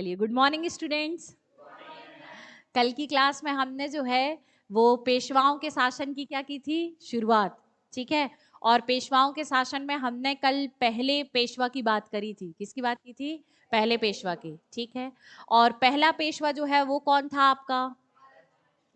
चलिए, good morning students. कल की क्लास में हमने जो है वो पेशवाओं के शासन की क्या की थी, शुरुआत। ठीक है। और पेशवाओं के शासन में हमने कल पहले पेशवा की बात करी थी। किसकी बात की थी? पहले पेशवा की। ठीक है। और पहला पेशवा जो है वो कौन था आपका?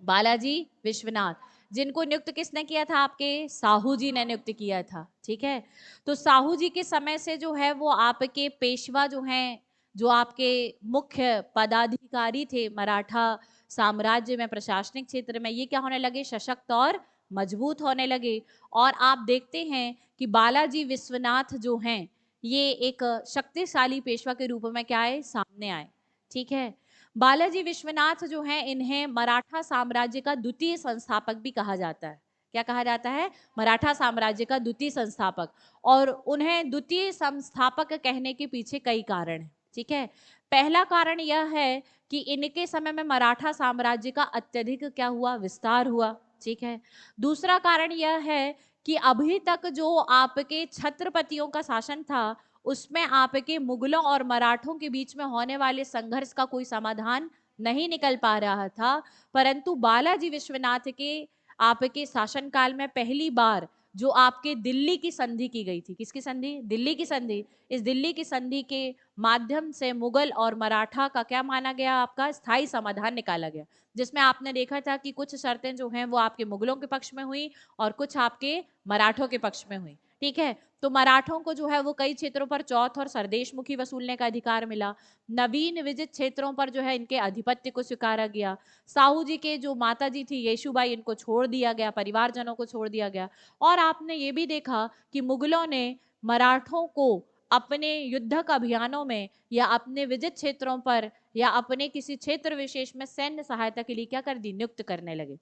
बालाजी विश्वनाथ, जिनको नियुक्त किसने किया था? आपके साहू जी ने नियुक्त किया था। ठीक है। तो साहू जी के समय से जो है वो आपके पेशवा जो हैं, जो आपके मुख्य पदाधिकारी थे मराठा साम्राज्य में, प्रशासनिक क्षेत्र में, ये क्या होने लगे? सशक्त और मजबूत होने लगे। और आप देखते हैं कि बालाजी विश्वनाथ जो हैं, ये एक शक्तिशाली पेशवा के रूप में क्या आए? सामने आए। ठीक है। बालाजी विश्वनाथ जो हैं, इन्हें मराठा साम्राज्य का द्वितीय संस्थापक भी कहा जाता है। क्या कहा जाता है? मराठा साम्राज्य का द्वितीय संस्थापक। और उन्हें द्वितीय संस्थापक कहने के पीछे कई कारण हैं। ठीक है। पहला कारण यह है कि इनके समय में मराठा साम्राज्य का अत्यधिक क्या हुआ? विस्तार हुआ। ठीक है। दूसरा कारण यह है कि अभी तक जो आपके छत्रपतियों का शासन था, उसमें आपके मुगलों और मराठों के बीच में होने वाले संघर्ष का कोई समाधान नहीं निकल पा रहा था। परंतु बालाजी विश्वनाथ के आपके शासनकाल में पहली बार जो आपके दिल्ली की संधि की गई थी। किसकी संधि? दिल्ली की संधि। इस दिल्ली की संधि के माध्यम से मुगल और मराठा का क्या माना गया? आपका स्थायी समाधान निकाला गया, जिसमें आपने देखा था कि कुछ शर्तें जो हैं वो आपके मुगलों के पक्ष में हुई और कुछ आपके मराठों के पक्ष में हुई। ठीक है। तो मराठों को जो है वो कई क्षेत्रों पर चौथ और सरदेशमुखी वसूलने का अधिकार मिला। नवीन विजित क्षेत्रों पर जो है इनके आधिपत्य को स्वीकारा गया। साहू जी के जो माता जी थी येशुबाई, इनको छोड़ दिया गया, परिवारजनों को छोड़ दिया गया। और आपने ये भी देखा कि मुगलों ने मराठों को अपने युद्धक अभियानों में या अपने विजित क्षेत्रों पर या अपने किसी क्षेत्र विशेष में सैन्य सहायता के लिए क्या कर दी? नियुक्त करने लगे।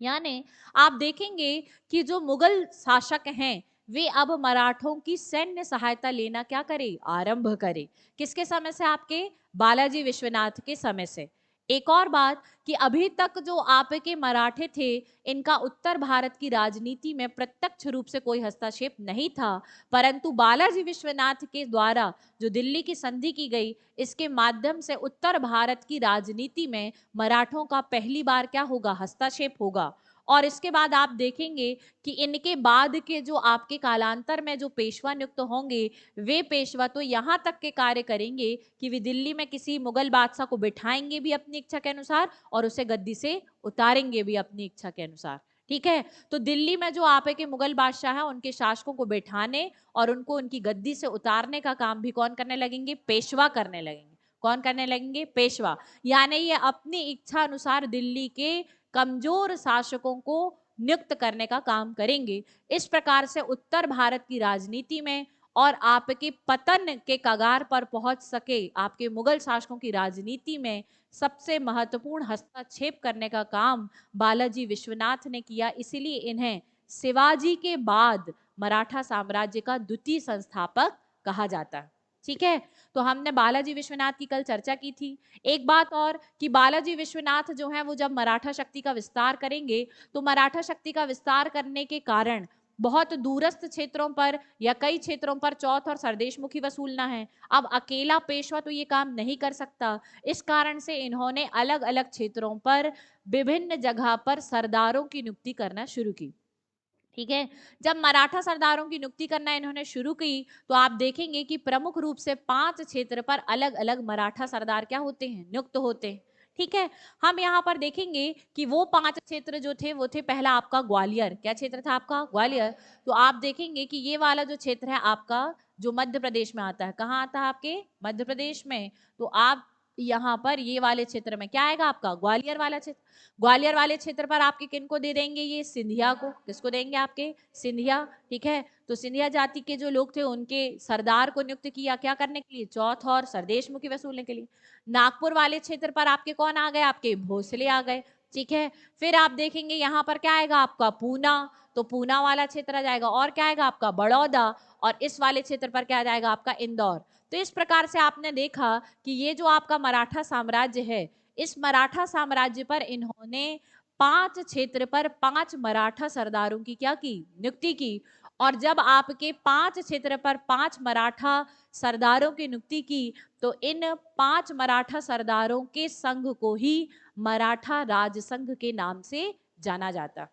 यानी आप देखेंगे कि जो मुगल शासक हैं, वे अब मराठों की सैन्य सहायता लेना क्या करे? आरंभ करे। किसके समय से? आपके बालाजी विश्वनाथ के समय से। एक और बात कि अभी तक जो आपके मराठे थे, इनका उत्तर भारत की राजनीति में प्रत्यक्ष रूप से कोई हस्तक्षेप नहीं था। परंतु बालाजी विश्वनाथ के द्वारा जो दिल्ली की संधि की गई, इसके माध्यम से उत्तर भारत की राजनीति में मराठों का पहली बार क्या होगा? हस्तक्षेप होगा। और इसके बाद आप देखेंगे कि इनके बाद के जो आपके कालांतर में जो पेशवा नियुक्त होंगे, वे पेशवा तो यहाँ तक के कार्य करेंगे कि वे दिल्ली में किसी मुगल बादशाह को बिठाएंगे भी अपनी इच्छा के अनुसार और उसे गद्दी से उतारेंगे भी अपनी इच्छा के अनुसार। ठीक है। तो दिल्ली में जो आपके मुगल बादशाह हैं, उनके शासकों को बैठाने और उनको उनकी गद्दी से उतारने का काम भी कौन करने लगेंगे? पेशवा करने लगेंगे। कौन करने लगेंगे? पेशवा। यानी ये अपनी इच्छा अनुसार दिल्ली के कमजोर शासकों को नियुक्त करने का काम करेंगे। इस प्रकार से उत्तर भारत की राजनीति में और आपके पतन के कगार पर पहुंच सके आपके मुगल शासकों की राजनीति में सबसे महत्वपूर्ण हस्तक्षेप करने का काम बालाजी विश्वनाथ ने किया। इसीलिए इन्हें शिवाजी के बाद मराठा साम्राज्य का द्वितीय संस्थापक कहा जाता है। ठीक है। तो हमने बालाजी विश्वनाथ की कल चर्चा की थी। एक बात और कि बालाजी विश्वनाथ जो है वो जब मराठा शक्ति का विस्तार करेंगे, तो मराठा शक्ति का विस्तार करने के कारण बहुत दूरस्थ क्षेत्रों पर या कई क्षेत्रों पर चौथ और सरदेशमुखी वसूलना है। अब अकेला पेशवा तो ये काम नहीं कर सकता। इस कारण से इन्होंने अलग अलग क्षेत्रों पर विभिन्न जगह पर सरदारों की नियुक्ति करना शुरू की। ठीक है। जब मराठा सरदारों की नियुक्ति करना इन्होंने शुरू की, तो आप देखेंगे कि प्रमुख रूप से 5 क्षेत्र पर अलग अलग मराठा सरदार क्या होते हैं? नियुक्त होते हैं। ठीक है। हम यहाँ पर देखेंगे कि वो 5 क्षेत्र जो थे वो थे, पहला आपका ग्वालियर। क्या क्षेत्र था आपका? ग्वालियर। तो आप देखेंगे कि ये वाला जो क्षेत्र है आपका, जो मध्य प्रदेश में आता है, कहाँ आता है? आपके मध्य प्रदेश में। तो आप यहाँ पर ये वाले क्षेत्र में क्या आएगा? आपका ग्वालियर वाला क्षेत्र। ग्वालियर वाले क्षेत्र पर आपके किन को दे देंगे? ये सिंधिया को। किसको देंगे? आपके सिंधिया। ठीक है। तो सिंधिया जाति के जो लोग थे, उनके सरदार को नियुक्त किया क्या करने के लिए? चौथ और सरदेशमुखी वसूलने के लिए। नागपुर वाले क्षेत्र पर आपके कौन आ गए? आपके भोसले आ गए। ठीक है। फिर आप देखेंगे यहाँ पर क्या आएगा? आपका पूना। तो पूना वाला क्षेत्र आ जाएगा। और क्या आएगा? आपका बड़ौदा। और इस वाले क्षेत्र पर क्या आ जाएगा? आपका इंदौर। तो इस प्रकार से आपने देखा कि ये जो आपका मराठा साम्राज्य है, इस मराठा साम्राज्य पर इन्होंने 5 क्षेत्र पर 5 मराठा सरदारों की क्या की? नियुक्ति की। और जब आपके 5 क्षेत्र पर 5 मराठा सरदारों की नियुक्ति की तो इन 5 मराठा सरदारों के संघ को ही मराठा राज संघ के नाम से जाना जाता।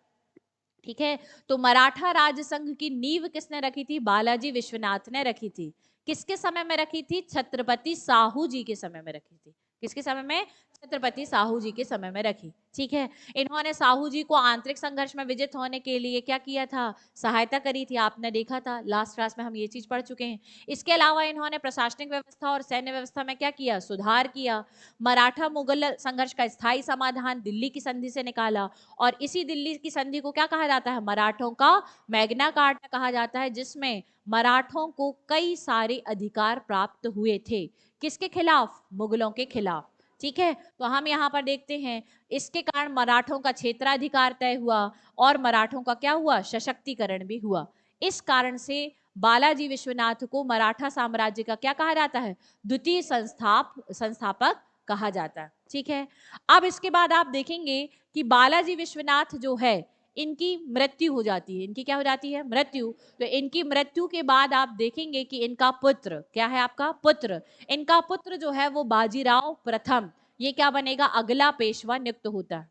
ठीक है, तो मराठा राज संघ की नींव किसने रखी थी? बालाजी विश्वनाथ ने रखी थी। किसके समय में रखी थी? छत्रपति साहू जी के समय में रखी थी। किसके समय में? छत्रपति साहू जी के समय में रखी। ठीक है, इन्होंने साहू जी को आंतरिक संघर्ष में विजित होने के लिए क्या किया था? सहायता करी थी। आपने देखा था लास्ट क्लास में हम ये चीज पढ़ चुके हैं। इसके अलावा इन्होंने प्रशासनिक व्यवस्था और सैन्य व्यवस्था में क्या किया? सुधार किया। मराठा मुगल संघर्ष का स्थायी समाधान दिल्ली की संधि से निकाला और इसी दिल्ली की संधि को क्या कहा जाता है? मराठों का मैग्ना कार्टा कहा जाता है, जिसमें मराठों को कई सारे अधिकार प्राप्त हुए थे। किसके खिलाफ? मुगलों के खिलाफ। ठीक है, तो हम यहाँ पर देखते हैं इसके कारण मराठों का क्षेत्राधिकार तय हुआ और मराठों का क्या हुआ? सशक्तिकरण भी हुआ। इस कारण से बालाजी विश्वनाथ को मराठा साम्राज्य का क्या कहा जाता है? द्वितीय संस्थापक कहा जाता है। ठीक है, अब इसके बाद आप देखेंगे कि बालाजी विश्वनाथ जो है इनकी मृत्यु हो जाती है। इनकी क्या हो जाती है? मृत्यु। तो इनकी मृत्यु के बाद आप देखेंगे कि इनका पुत्र क्या है? आपका पुत्र, इनका पुत्र जो है वो बाजीराव प्रथम, ये क्या बनेगा? अगला पेशवा नियुक्त होता है।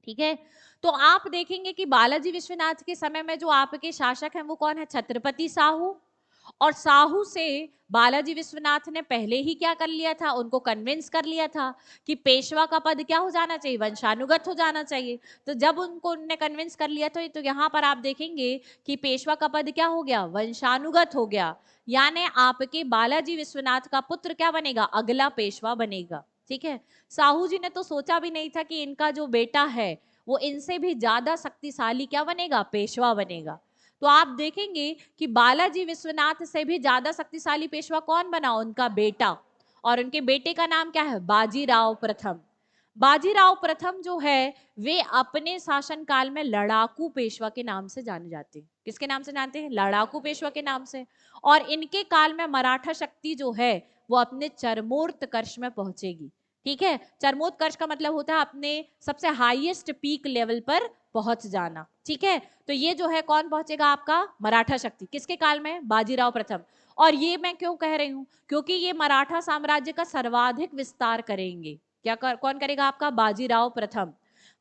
ठीक है, तो आप देखेंगे कि बालाजी विश्वनाथ के समय में जो आपके शासक हैं वो कौन है? छत्रपति साहू। और साहू से बालाजी विश्वनाथ ने पहले ही क्या कर लिया था? उनको कन्विंस कर लिया था कि पेशवा का पद क्या हो जाना चाहिए? वंशानुगत हो जाना चाहिए। तो जब उनको उनने कन्विंस कर लिया तो यहाँ पर आप देखेंगे कि पेशवा का पद क्या हो गया? वंशानुगत हो गया। यानी आपके बालाजी विश्वनाथ का पुत्र क्या बनेगा? अगला पेशवा बनेगा। ठीक है, साहू जी ने तो सोचा भी नहीं था कि इनका जो बेटा है वो इनसे भी ज्यादा शक्तिशाली क्या बनेगा? पेशवा बनेगा। तो आप देखेंगे कि बालाजी विश्वनाथ से भी ज्यादा शक्तिशाली पेशवा कौन बना? उनका बेटा। और उनके बेटे का नाम क्या है? बाजीराव प्रथम। बाजीराव प्रथम जो है वे अपने शासन काल में लड़ाकू पेशवा के नाम से जाने जाते हैं। किसके नाम से जानते हैं? लड़ाकू पेशवा के नाम से। और इनके काल में मराठा शक्ति जो है वो अपने चरमोत्कर्ष में पहुंचेगी। ठीक है, चरमोत्कर्ष का मतलब होता है अपने सबसे हाईएस्ट पीक लेवल पर पहुंच जाना। ठीक है, तो ये जो है कौन पहुंचेगा? आपका मराठा शक्ति। किसके काल में? बाजीराव प्रथम। और ये मैं क्यों कह रही हूं? क्योंकि ये मराठा साम्राज्य का सर्वाधिक विस्तार करेंगे। कौन करेगा? आपका बाजीराव प्रथम।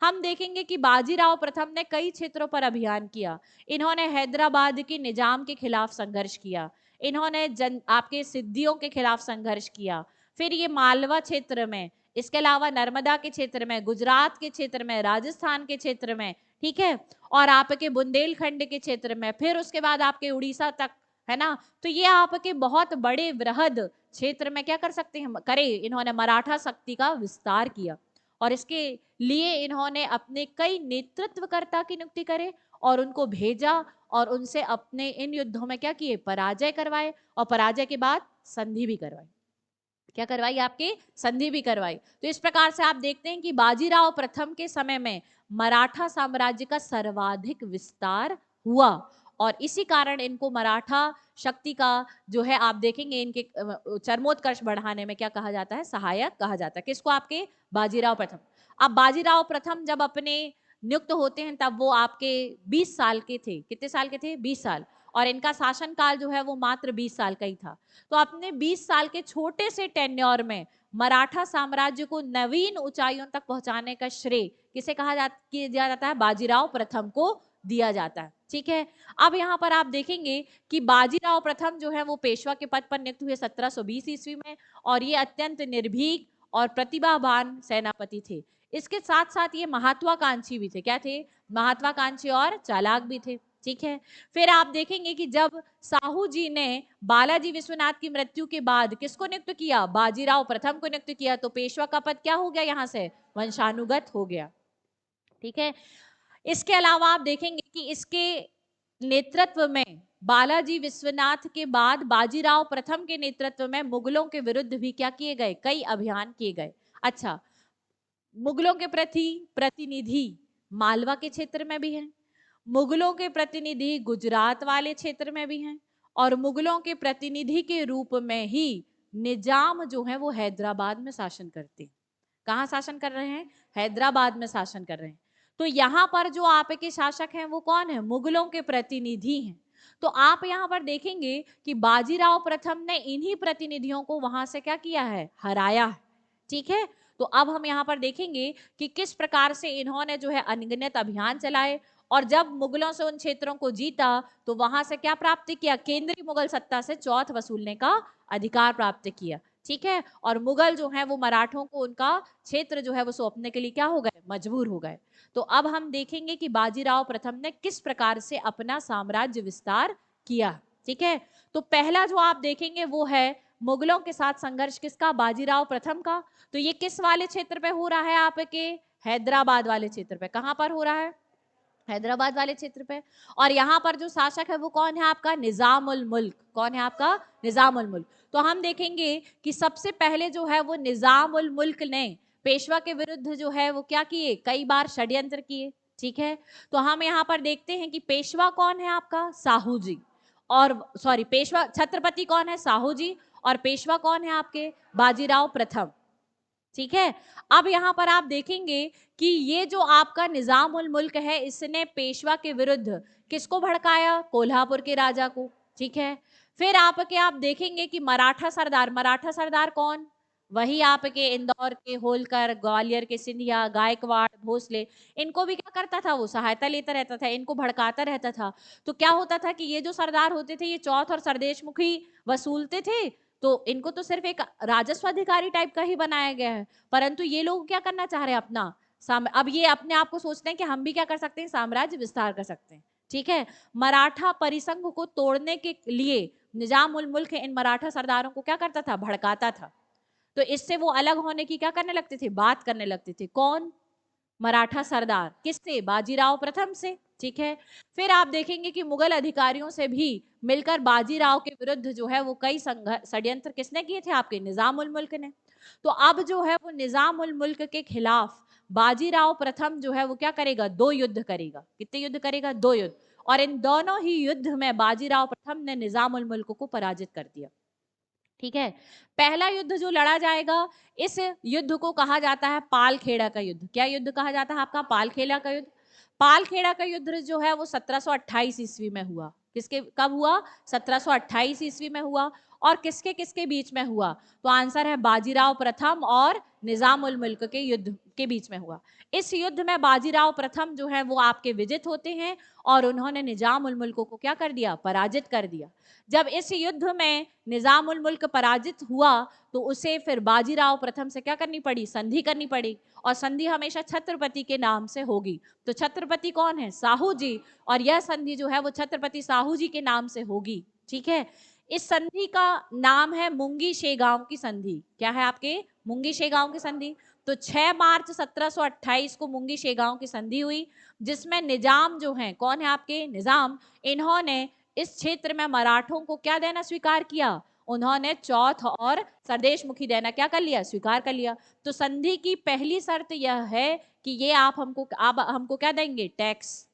हम देखेंगे कि बाजीराव प्रथम ने कई क्षेत्रों पर अभियान किया। इन्होंने हैदराबाद के निजाम के खिलाफ संघर्ष किया। इन्होंने आपके सिद्धियों के खिलाफ संघर्ष किया। फिर ये मालवा क्षेत्र में, इसके अलावा नर्मदा के क्षेत्र में, गुजरात के क्षेत्र में, राजस्थान के क्षेत्र में, ठीक है, और आपके बुंदेलखंड के क्षेत्र में, फिर उसके बाद आपके उड़ीसा तक, है ना। तो ये आपके बहुत बड़े वृहद क्षेत्र में क्या कर सकते हैं? करे इन्होंने मराठा शक्ति का विस्तार किया। और इसके लिए इन्होंने अपने कई नेतृत्वकर्ता की नियुक्ति करे और उनको भेजा और उनसे अपने इन युद्धों में क्या किए? पराजय करवाए। और पराजय के बाद संधि भी करवाई। क्या करवाई? आपके संधि भी करवाई। तो इस प्रकार से आप देखते हैं कि बाजीराव प्रथम के समय में मराठा साम्राज्य का सर्वाधिक विस्तार हुआ और इसी कारण इनको मराठा शक्ति का जो है आप देखेंगे इनके चरमोत्कर्ष बढ़ाने में क्या कहा जाता है? सहायक कहा जाता है। किसको? आपके बाजीराव प्रथम। अब बाजीराव प्रथम जब अपने नियुक्त होते हैं तब वो आपके 20 साल के थे। कितने साल के थे? 20 साल। और इनका शासन काल जो है वो मात्र 20 साल का ही था। तो अपने 20 साल के छोटे से टेन्योर में मराठा साम्राज्य को नवीन ऊंचाइयों तक पहुंचाने का श्रेय किसे दिया जाता है? बाजीराव प्रथम को दिया जाता है। ठीक है, अब यहाँ पर आप देखेंगे कि बाजीराव प्रथम जो है वो पेशवा के पद पर नियुक्त हुए 1720 ईस्वी में और ये अत्यंत निर्भीक और प्रतिभावान सेनापति थे। इसके साथ साथ ये महत्वाकांक्षी भी थे। क्या थे? महत्वाकांक्षी और चालाक भी थे। ठीक है, फिर आप देखेंगे कि जब साहू जी ने बालाजी विश्वनाथ की मृत्यु के बाद किसको नियुक्त किया? बाजीराव प्रथम को नियुक्त किया। तो पेशवा का पद क्या हो गया? यहाँ से वंशानुगत हो गया। ठीक है, इसके अलावा आप देखेंगे कि इसके नेतृत्व में बालाजी विश्वनाथ के बाद बाजीराव प्रथम के नेतृत्व में मुगलों के विरुद्ध भी क्या किए गए? कई अभियान किए गए। अच्छा, मुगलों के प्रति प्रतिनिधि मालवा के क्षेत्र में भी हैं, मुगलों के प्रतिनिधि गुजरात वाले क्षेत्र में भी हैं और मुगलों के प्रतिनिधि के रूप में ही निजाम जो है वो हैदराबाद में शासन करते हैं। कहाँ शासन कर रहे हैं? हैदराबाद में शासन कर रहे हैं। तो यहाँ पर जो आपके शासक हैं वो कौन है? मुगलों के प्रतिनिधि हैं। तो आप यहाँ पर देखेंगे कि बाजीराव प्रथम ने इन्हीं प्रतिनिधियों को वहां से क्या किया है, हराया है। ठीक है, तो अब हम यहाँ पर देखेंगे कि किस प्रकार से इन्होंने जो है अनगिनत अभियान चलाए, और जब मुगलों से उन क्षेत्रों को जीता तो वहां से क्या प्राप्त किया, केंद्रीय मुगल सत्ता से चौथ वसूलने का अधिकार प्राप्त किया। ठीक है, और मुगल जो है वो मराठों को उनका क्षेत्र जो है वो सौंपने के लिए क्या हो गए, मजबूर हो गए। तो अब हम देखेंगे कि बाजीराव प्रथम ने किस प्रकार से अपना साम्राज्य विस्तार किया। ठीक है, तो पहला जो आप देखेंगे वो है मुगलों के साथ संघर्ष किसका, बाजीराव प्रथम का। तो ये किस वाले क्षेत्र पे हो रहा है, आपके हैदराबाद वाले क्षेत्र पे। कहां पर हो रहा है, हैदराबाद वाले क्षेत्र पे। और यहाँ पर जो शासक है वो कौन है, आपका निजाम उल मुल्क। कौन है आपका, निजाम उल मुल्क। तो हम देखेंगे कि सबसे पहले जो है वो निजाम उल मुल्क ने पेशवा के विरुद्ध जो है वो क्या किए, कई बार षड्यंत्र किए। ठीक है, तो हम यहाँ पर देखते हैं कि पेशवा कौन है आपका, साहू जी। और सॉरी, पेशवा छत्रपति कौन है, साहू जी। और पेशवा कौन है आपके, बाजीराव प्रथम। ठीक है, अब यहाँ पर आप देखेंगे कि ये जो आपका निजाम उल मुल्क है, इसने पेशवा के विरुद्ध किसको भड़काया, कोल्हापुर के राजा को। ठीक है, फिर आपके आप देखेंगे कि मराठा सरदार, मराठा सरदार कौन, वही आपके इंदौर के होलकर, ग्वालियर के सिंधिया, गायकवाड़, भोसले, इनको भी क्या करता था, वो सहायता लेता रहता था, इनको भड़काता रहता था। तो क्या होता था कि ये जो सरदार होते थे ये चौथ और सरदेश मुखी वसूलते थे, तो इनको तो सिर्फ एक राजस्व अधिकारी टाइप का ही बनाया गया है। परंतु ये लोग क्या करना चाह रहे हैं, अपना अब ये अपने आप को सोचते हैं कि हम भी क्या कर सकते हैं, साम्राज्य विस्तार कर सकते हैं। ठीक है, मराठा परिसंघ को तोड़ने के लिए निजाम उल मुल्क इन मराठा सरदारों को क्या करता था, भड़काता था। तो इससे वो अलग होने की क्या करने लगते थे, बात करने लगते थे। कौन, मराठा सरदार, किससे, बाजीराव प्रथम से। ठीक है, फिर आप देखेंगे कि मुगल अधिकारियों से भी मिलकर बाजीराव के विरुद्ध जो है वो कई षड्यंत्र किसने किए थे, आपके निजाम उल मुल्क ने। तो अब जो है वो निजाम उल मुल्क के खिलाफ बाजीराव प्रथम जो है वो क्या करेगा, 2 युद्ध करेगा। कितने युद्ध करेगा, 2 युद्ध। और इन दोनों ही युद्ध में बाजीराव प्रथम ने निजाम उल मुल्क को पराजित कर दिया। ठीक है, पहला युद्ध जो लड़ा जाएगा, इस युद्ध को कहा जाता है पालखेड़ा का युद्ध। क्या युद्ध कहा जाता है आपका, पालखेड़ा का युद्ध। पालखेड़ा का युद्ध जो है वो 1728 ईस्वी में हुआ। किसके, कब हुआ, 1728 ईस्वी में हुआ। और किसके किसके बीच में हुआ, तो आंसर है बाजीराव प्रथम और निजाम उल मुल्क के युद्ध के बीच में हुआ। इस युद्ध में बाजीराव प्रथम जो है वो आपके विजित होते हैं, और उन्होंने निजाम उल मुल्क को क्या कर दिया, पराजित कर दिया। जब इस युद्ध में निजाम उल मुल्क पराजित हुआ तो उसे फिर बाजीराव प्रथम से क्या करनी पड़ी, संधि करनी पड़ी। और संधि हमेशा छत्रपति के नाम से होगी। तो छत्रपति कौन है, साहू जी। और यह संधि जो है वो छत्रपति साहू जी के नाम से होगी। ठीक है, इस संधि का नाम है मुंगी शेगांव की संधि। क्या है आपके, मुंगी शेगांव की संधि। तो 6 मार्च 1728 को मुंगी शेगांव की संधि हुई, जिसमें निजाम जो है, कौन है आपके, निजाम, इन्होंने इस क्षेत्र में मराठों को क्या देना स्वीकार किया, उन्होंने चौथ और सरदेश मुखी देना क्या कर लिया, स्वीकार कर लिया। तो संधि की पहली शर्त यह है कि ये आप हमको क्या देंगे, टैक्स।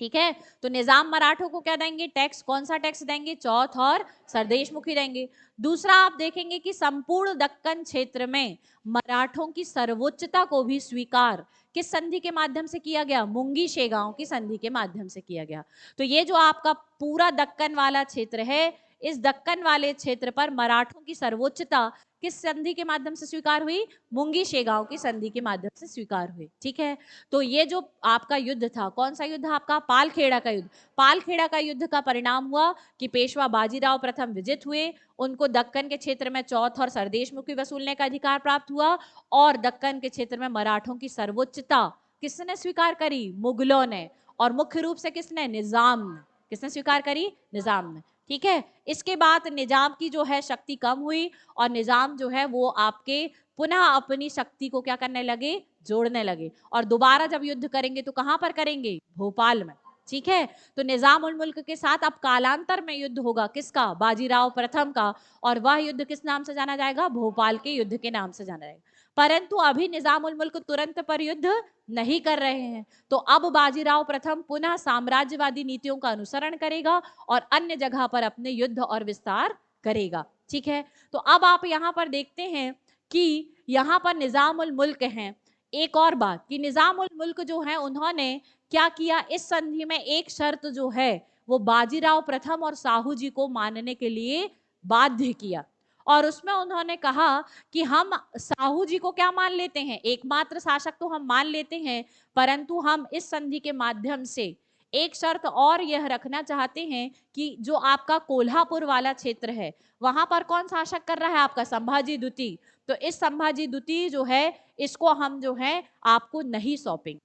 ठीक है, तो निजाम मराठों को क्या देंगे, टैक्स। कौन सा टैक्स देंगे, चौथ और सरदेश मुखी देंगे। दूसरा आप देखेंगे कि संपूर्ण दक्कन क्षेत्र में मराठों की सर्वोच्चता को भी स्वीकार किस संधि के माध्यम से किया गया, मुंगी शेगांव की संधि के माध्यम से किया गया। तो ये जो आपका पूरा दक्कन वाला क्षेत्र है, इस दक्कन वाले क्षेत्र पर मराठों की सर्वोच्चता किस संधि के माध्यम से स्वीकार हुई, मुंगी शेगांव की संधि के माध्यम से स्वीकार हुई। ठीक है, तो ये जो आपका युद्ध था, कौन सा युद्ध आपका, पालखेड़ा का युद्ध। पालखेड़ा का युद्ध का परिणाम हुआ कि पेशवा बाजीराव प्रथम विजित हुए, उनको दक्कन के क्षेत्र में चौथ और सरदेश मुखी वसूलने का अधिकार प्राप्त हुआ, और दक्कन के क्षेत्र में मराठों की सर्वोच्चता किसने स्वीकार करी, मुगलों ने। और मुख्य रूप से किसने, निजाम ने। किसने स्वीकार करी, निजाम ने। ठीक है, इसके बाद निजाम की जो है शक्ति कम हुई, और निजाम जो है वो आपके पुनः अपनी शक्ति को क्या करने लगे, जोड़ने लगे। और दोबारा जब युद्ध करेंगे तो कहां पर करेंगे, भोपाल में। ठीक है, तो निजाम उल मुल्क के साथ अब कालांतर में युद्ध होगा, किसका, बाजीराव प्रथम का। और वह युद्ध किस नाम से जाना जाएगा, भोपाल के युद्ध के नाम से जाना जाएगा। परंतु अभी निजाम उल मुल्क तुरंत पर युद्ध नहीं कर रहे हैं। तो अब बाजीराव प्रथम पुनः साम्राज्यवादी नीतियों का अनुसरण करेगा और अन्य जगह पर अपने युद्ध और विस्तार करेगा। ठीक है, तो अब आप यहाँ पर देखते हैं कि यहाँ पर निजाम उल मुल्क हैं। एक और बात कि निजाम उल मुल्क जो है उन्होंने क्या किया, इस संधि में एक शर्त जो है वो बाजीराव प्रथम और साहू जी को मानने के लिए बाध्य किया। और उसमें उन्होंने कहा कि हम साहू जी को क्या मान लेते हैं, एकमात्र शासक तो हम मान लेते हैं, परंतु हम इस संधि के माध्यम से एक शर्त और यह रखना चाहते हैं कि जो आपका कोल्हापुर वाला क्षेत्र है वहां पर कौन शासक कर रहा है, आपका संभाजी द्वितीय। तो इस संभाजी द्वितीय जो है इसको हम जो है आपको नहीं सौंपेंगे,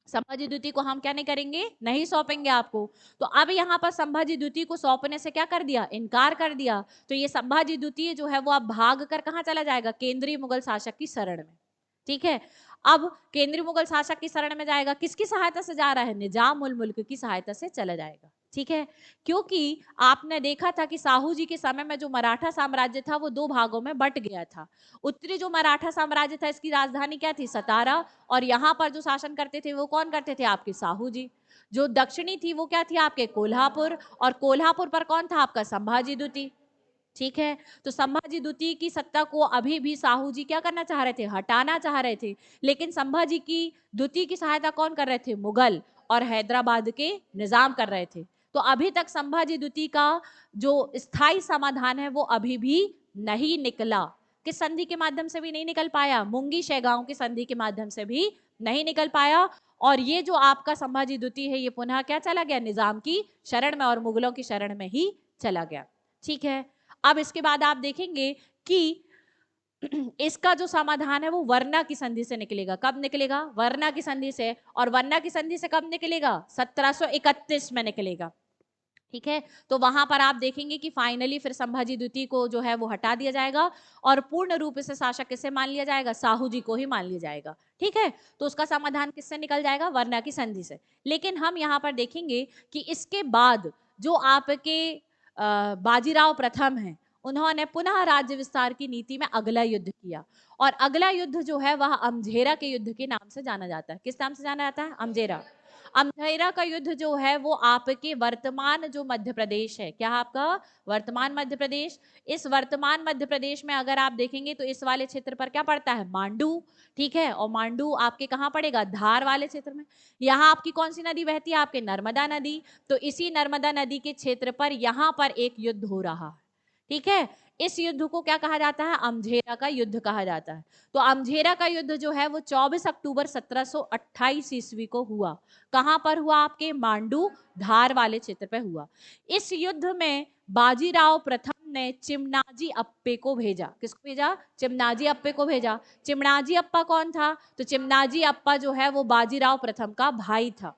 संभाजी द्वितीय को हम क्या नहीं करेंगे, नहीं सौंपेंगे आपको। तो अब यहाँ पर संभाजी द्वितीय को सौंपने से क्या कर दिया, इनकार कर दिया। तो ये संभाजी द्वितीय जो है वो अब भाग कर कहाँ चला जाएगा, केंद्रीय मुगल शासक की शरण में। ठीक है, अब केंद्रीय मुगल शासक की शरण में जाएगा, किसकी सहायता से जा रहा है, निजाम उल मुल्क की सहायता से चला जाएगा। ठीक है, क्योंकि आपने देखा था कि साहू जी के समय में जो मराठा साम्राज्य था वो दो भागों में बट गया था। उत्तरी जो मराठा साम्राज्य था इसकी राजधानी क्या थी, सतारा, और यहाँ पर जो शासन करते थे वो कौन करते थे, आपके साहू जी। जो दक्षिणी थी वो क्या थी, आपके कोल्हापुर, और कोल्हापुर पर कौन था, आपका संभाजी द्वितीय। ठीक है, तो संभाजी द्वितीय की सत्ता को अभी भी साहू जी क्या करना चाह रहे थे, हटाना चाह रहे थे। लेकिन संभाजी की द्वितीय की सहायता कौन कर रहे थे, मुगल और हैदराबाद के निजाम कर रहे थे। तो अभी तक संभाजी द्वितीय का जो स्थायी समाधान है वो अभी भी नहीं निकला। किस संधि के माध्यम से भी नहीं निकल पाया, मुंगी शेगांव की संधि के माध्यम से भी नहीं निकल पाया। और ये जो आपका संभाजी द्वितीय है ये पुनः क्या चला गया, निजाम की शरण में और मुगलों की शरण में ही चला गया। ठीक है, अब इसके बाद आप देखेंगे कि इसका जो समाधान है वो वर्ना की संधि से निकलेगा। कब निकलेगा, वर्ना की संधि से। और वर्ना की संधि से कब निकलेगा, 1731 में निकलेगा। ठीक है, तो वहां पर आप देखेंगे कि फाइनली फिर संभाजी द्वितीय को जो है वो हटा दिया जाएगा और पूर्ण रूप से शासक किसे मान लिया जाएगा, साहू जी को ही मान लिया जाएगा। ठीक है, तो उसका समाधान किससे निकल जाएगा, वर्ना की संधि से। लेकिन हम यहाँ पर देखेंगे कि इसके बाद जो आपके बाजीराव प्रथम हैं उन्होंने पुनः राज्य विस्तार की नीति में अगला युद्ध किया। और अगला युद्ध जो है वह अमझेरा के युद्ध के नाम से जाना जाता है। किस नाम से जाना जाता है, अमझेरा। अमझेरा का युद्ध जो है वो आपके वर्तमान जो मध्य प्रदेश है, क्या आपका वर्तमान मध्य प्रदेश, इस वर्तमान मध्य प्रदेश में अगर आप देखेंगे तो इस वाले क्षेत्र पर क्या पड़ता है, मांडू। ठीक है, और मांडू आपके कहाँ पड़ेगा, धार वाले क्षेत्र में। यहाँ आपकी कौन सी नदी बहती है, आपके नर्मदा नदी। तो इसी नर्मदा नदी के क्षेत्र पर यहाँ पर एक युद्ध हो रहा है। ठीक है, इस युद्ध को क्या कहा जाता है, अमझेरा का युद्ध कहा जाता है। तो अमझेरा का युद्ध जो है वो 24 अक्टूबर 1728 ईस्वी को हुआ। कहां पर हुआ, आपके मांडू धार वाले क्षेत्र पे हुआ। इस युद्ध में बाजीराव प्रथम ने चिमनाजी अप्पे को भेजा। किसको भेजा, चिमनाजी अप्पे को भेजा। चिमनाजी अप्पा कौन था, तो चिमनाजी अप्पा जो है वो बाजीराव प्रथम का भाई था।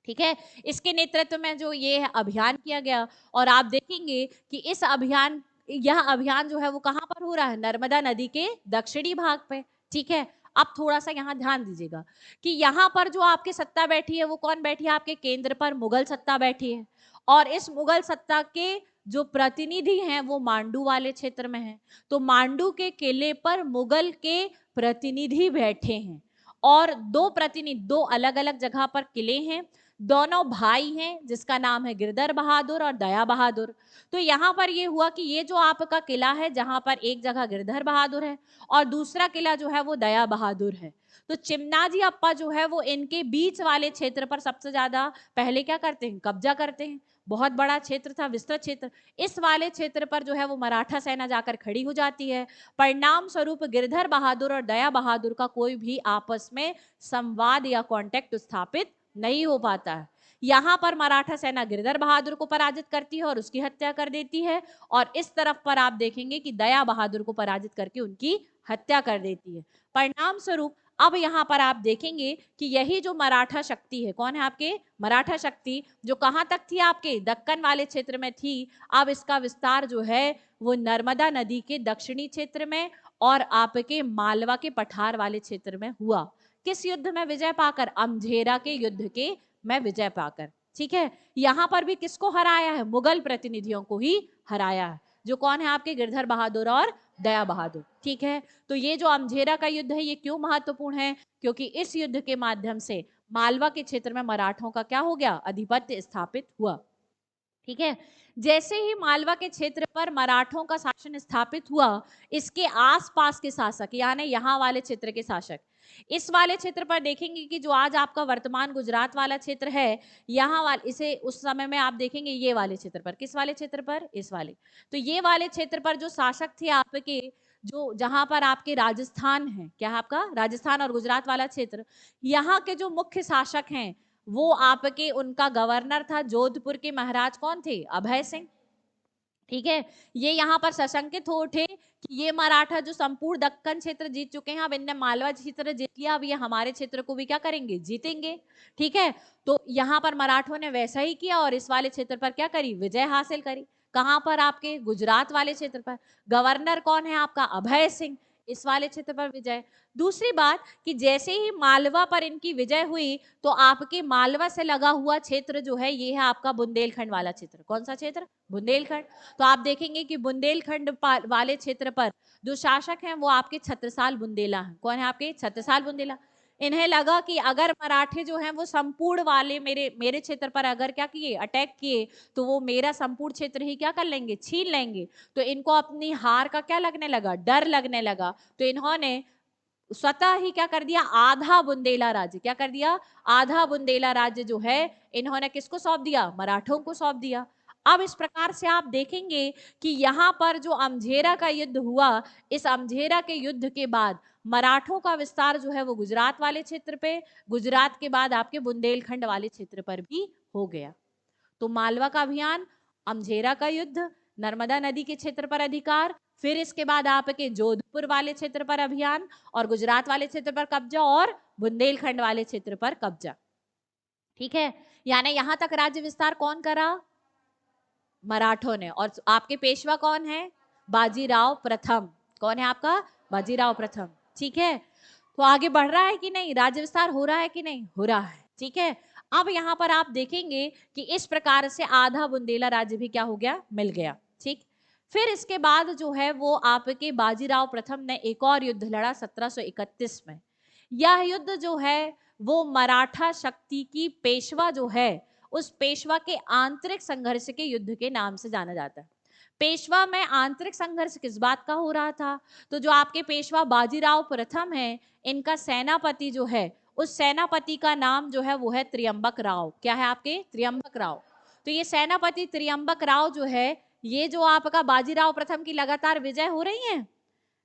ठीक है, इसके नेतृत्व में जो ये अभियान किया गया। और आप देखेंगे कि इस अभियान, यह अभियान जो है वो कहां पर हो रहा है, नर्मदा नदी के दक्षिणी भाग पे। ठीक है, अब थोड़ा सा यहाँ ध्यान दीजिएगा कि यहाँ पर जो आपकी सत्ता बैठी है वो कौन बैठी है, आपके केंद्र पर मुगल सत्ता बैठी है। और इस मुगल सत्ता के जो प्रतिनिधि हैं वो मांडू वाले क्षेत्र में हैं। तो मांडू के किले पर मुगल के प्रतिनिधि बैठे हैं। और दो प्रतिनिधि दो अलग अलग जगह पर किले हैं, दोनों भाई हैं जिसका नाम है गिरधर बहादुर और दया बहादुर। तो यहाँ पर ये हुआ कि ये जो आपका किला है जहां पर एक जगह गिरधर बहादुर है और दूसरा किला जो है वो दया बहादुर है। तो चिमनाजी अप्पा जो है वो इनके बीच वाले क्षेत्र पर सबसे ज्यादा पहले क्या करते हैं, कब्जा करते हैं। बहुत बड़ा क्षेत्र था, विस्तृत क्षेत्र। इस वाले क्षेत्र पर जो है वो मराठा सेना जाकर खड़ी हो जाती है। परिणाम स्वरूप गिरधर बहादुर और दया बहादुर का कोई भी आपस में संवाद या कांटेक्ट स्थापित नहीं हो पाता है। यहाँ पर मराठा सेना गिरधर बहादुर को पराजित करती है और उसकी हत्या कर देती है। और इस तरफ पर आप देखेंगे कि दया बहादुर को पराजित करके उनकी हत्या कर देती है। परिणाम स्वरूप अब यहाँ पर आप देखेंगे कि यही जो मराठा शक्ति है, कौन है आपके, मराठा शक्ति, जो कहाँ तक थी, आपके दक्कन वाले क्षेत्र में थी। अब इसका विस्तार जो है वो नर्मदा नदी के दक्षिणी क्षेत्र में और आपके मालवा के पठार वाले क्षेत्र में हुआ। किस युद्ध में विजय पाकर, अमझेरा के युद्ध के में विजय पाकर। ठीक है, यहां पर भी किसको हराया है, मुगल प्रतिनिधियों को ही हराया है, जो कौन है आपके गिरधर बहादुर और दया बहादुर। ठीक है, तो ये जो अमझेरा का युद्ध है ये क्यों महत्वपूर्ण है, क्योंकि इस युद्ध के माध्यम से मालवा के क्षेत्र में मराठों का क्या हो गया, आधिपत्य स्थापित हुआ। ठीक है, जैसे ही मालवा के क्षेत्र पर मराठों का शासन स्थापित हुआ, इसके आसपास के शासक यानी यहाँ वाले क्षेत्र के शासक, इस वाले क्षेत्र पर देखेंगे कि जो आज आपका वर्तमान गुजरात वाला क्षेत्र है, यहाँ वाले इसे उस समय में आप देखेंगे ये वाले क्षेत्र पर, किस वाले क्षेत्र पर, इस वाले, तो ये वाले क्षेत्र पर जो शासक थे आपके, जो जहां पर आपके राजस्थान है, क्या है आपका राजस्थान और गुजरात वाला क्षेत्र, यहाँ के जो मुख्य शासक हैं वो आपके, उनका गवर्नर था जोधपुर के महाराज कौन थे, अभय सिंह। ठीक है, ये यहाँ पर सशंकित हो उठे कि ये मराठा जो संपूर्ण दक्कन क्षेत्र जीत चुके हैं, अब इनने मालवा क्षेत्र जीत लिया, अब ये हमारे क्षेत्र को भी क्या करेंगे, जीतेंगे। ठीक है, तो यहाँ पर मराठों ने वैसा ही किया और इस वाले क्षेत्र पर क्या करी, विजय हासिल करी। कहां पर, आपके गुजरात वाले क्षेत्र पर। गवर्नर कौन है आपका, अभय सिंह, इस वाले क्षेत्र पर विजय। दूसरी बात कि जैसे ही मालवा पर इनकी विजय हुई, तो आपके मालवा से लगा हुआ क्षेत्र जो है ये है आपका बुंदेलखंड वाला क्षेत्र। कौन सा क्षेत्र, बुंदेलखंड। तो आप देखेंगे कि बुंदेलखंड वाले क्षेत्र पर जो शासक हैं वो आपके छत्रसाल बुंदेला हैं। कौन है आपके, छत्रसाल बुंदेला। इन्हें लगा कि अगर मराठे जो हैं वो संपूर्ण वाले मेरे क्षेत्र पर अगर क्या किए, अटैक किए, तो वो मेरा संपूर्ण क्षेत्र ही क्या कर लेंगे, छीन लेंगे। तो इनको अपनी हार का क्या लगने लगा, डर लगने लगा। तो इन्होंने स्वतः ही क्या कर दिया, आधा बुंदेला राज्य, क्या कर दिया, आधा बुंदेला राज्य जो है इन्होंने किसको सौंप दिया, मराठों को सौंप दिया। अब इस प्रकार से आप देखेंगे कि यहाँ पर जो अमझेरा का युद्ध हुआ, इस अमझेरा के युद्ध के बाद मराठों का विस्तार जो है वो गुजरात वाले क्षेत्र पे, गुजरात के बाद आपके बुंदेलखंड वाले क्षेत्र पर भी हो गया। तो मालवा का अभियान, अमझेरा का युद्ध, नर्मदा नदी के क्षेत्र पर अधिकार, फिर इसके बाद आपके जोधपुर वाले क्षेत्र पर अभियान और गुजरात वाले क्षेत्र पर कब्जा और बुंदेलखंड वाले क्षेत्र पर कब्जा। ठीक है, यानी यहां तक राज्य विस्तार कौन करा, मराठों ने। और आपके पेशवा कौन है, बाजीराव प्रथम। कौन है आपका, बाजीराव प्रथम। ठीक है, तो आगे बढ़ रहा है कि नहीं, राज्य विस्तार हो रहा है कि नहीं, हो रहा है। ठीक है, अब यहाँ पर आप देखेंगे कि इस प्रकार से आधा बुंदेला राज्य भी क्या हो गया, मिल गया। ठीक, फिर इसके बाद जो है वो आपके बाजीराव प्रथम ने एक और युद्ध लड़ा 1731 में। यह युद्ध जो है वो मराठा शक्ति की पेशवा जो है उस पेशवा के आंतरिक संघर्ष के युद्ध के नाम से जाना जाता है। पेशवा में आंतरिक संघर्ष किस बात का हो रहा था, तो जो आपके पेशवा बाजीराव प्रथम है, इनका सेनापति जो है, उस सेनापति का नाम जो है वो है त्रियंबक राव। क्या है आपके, त्रियंबक राव। तो ये सेनापति त्रियंबक राव जो है, ये जो आपका बाजीराव प्रथम की लगातार विजय हो रही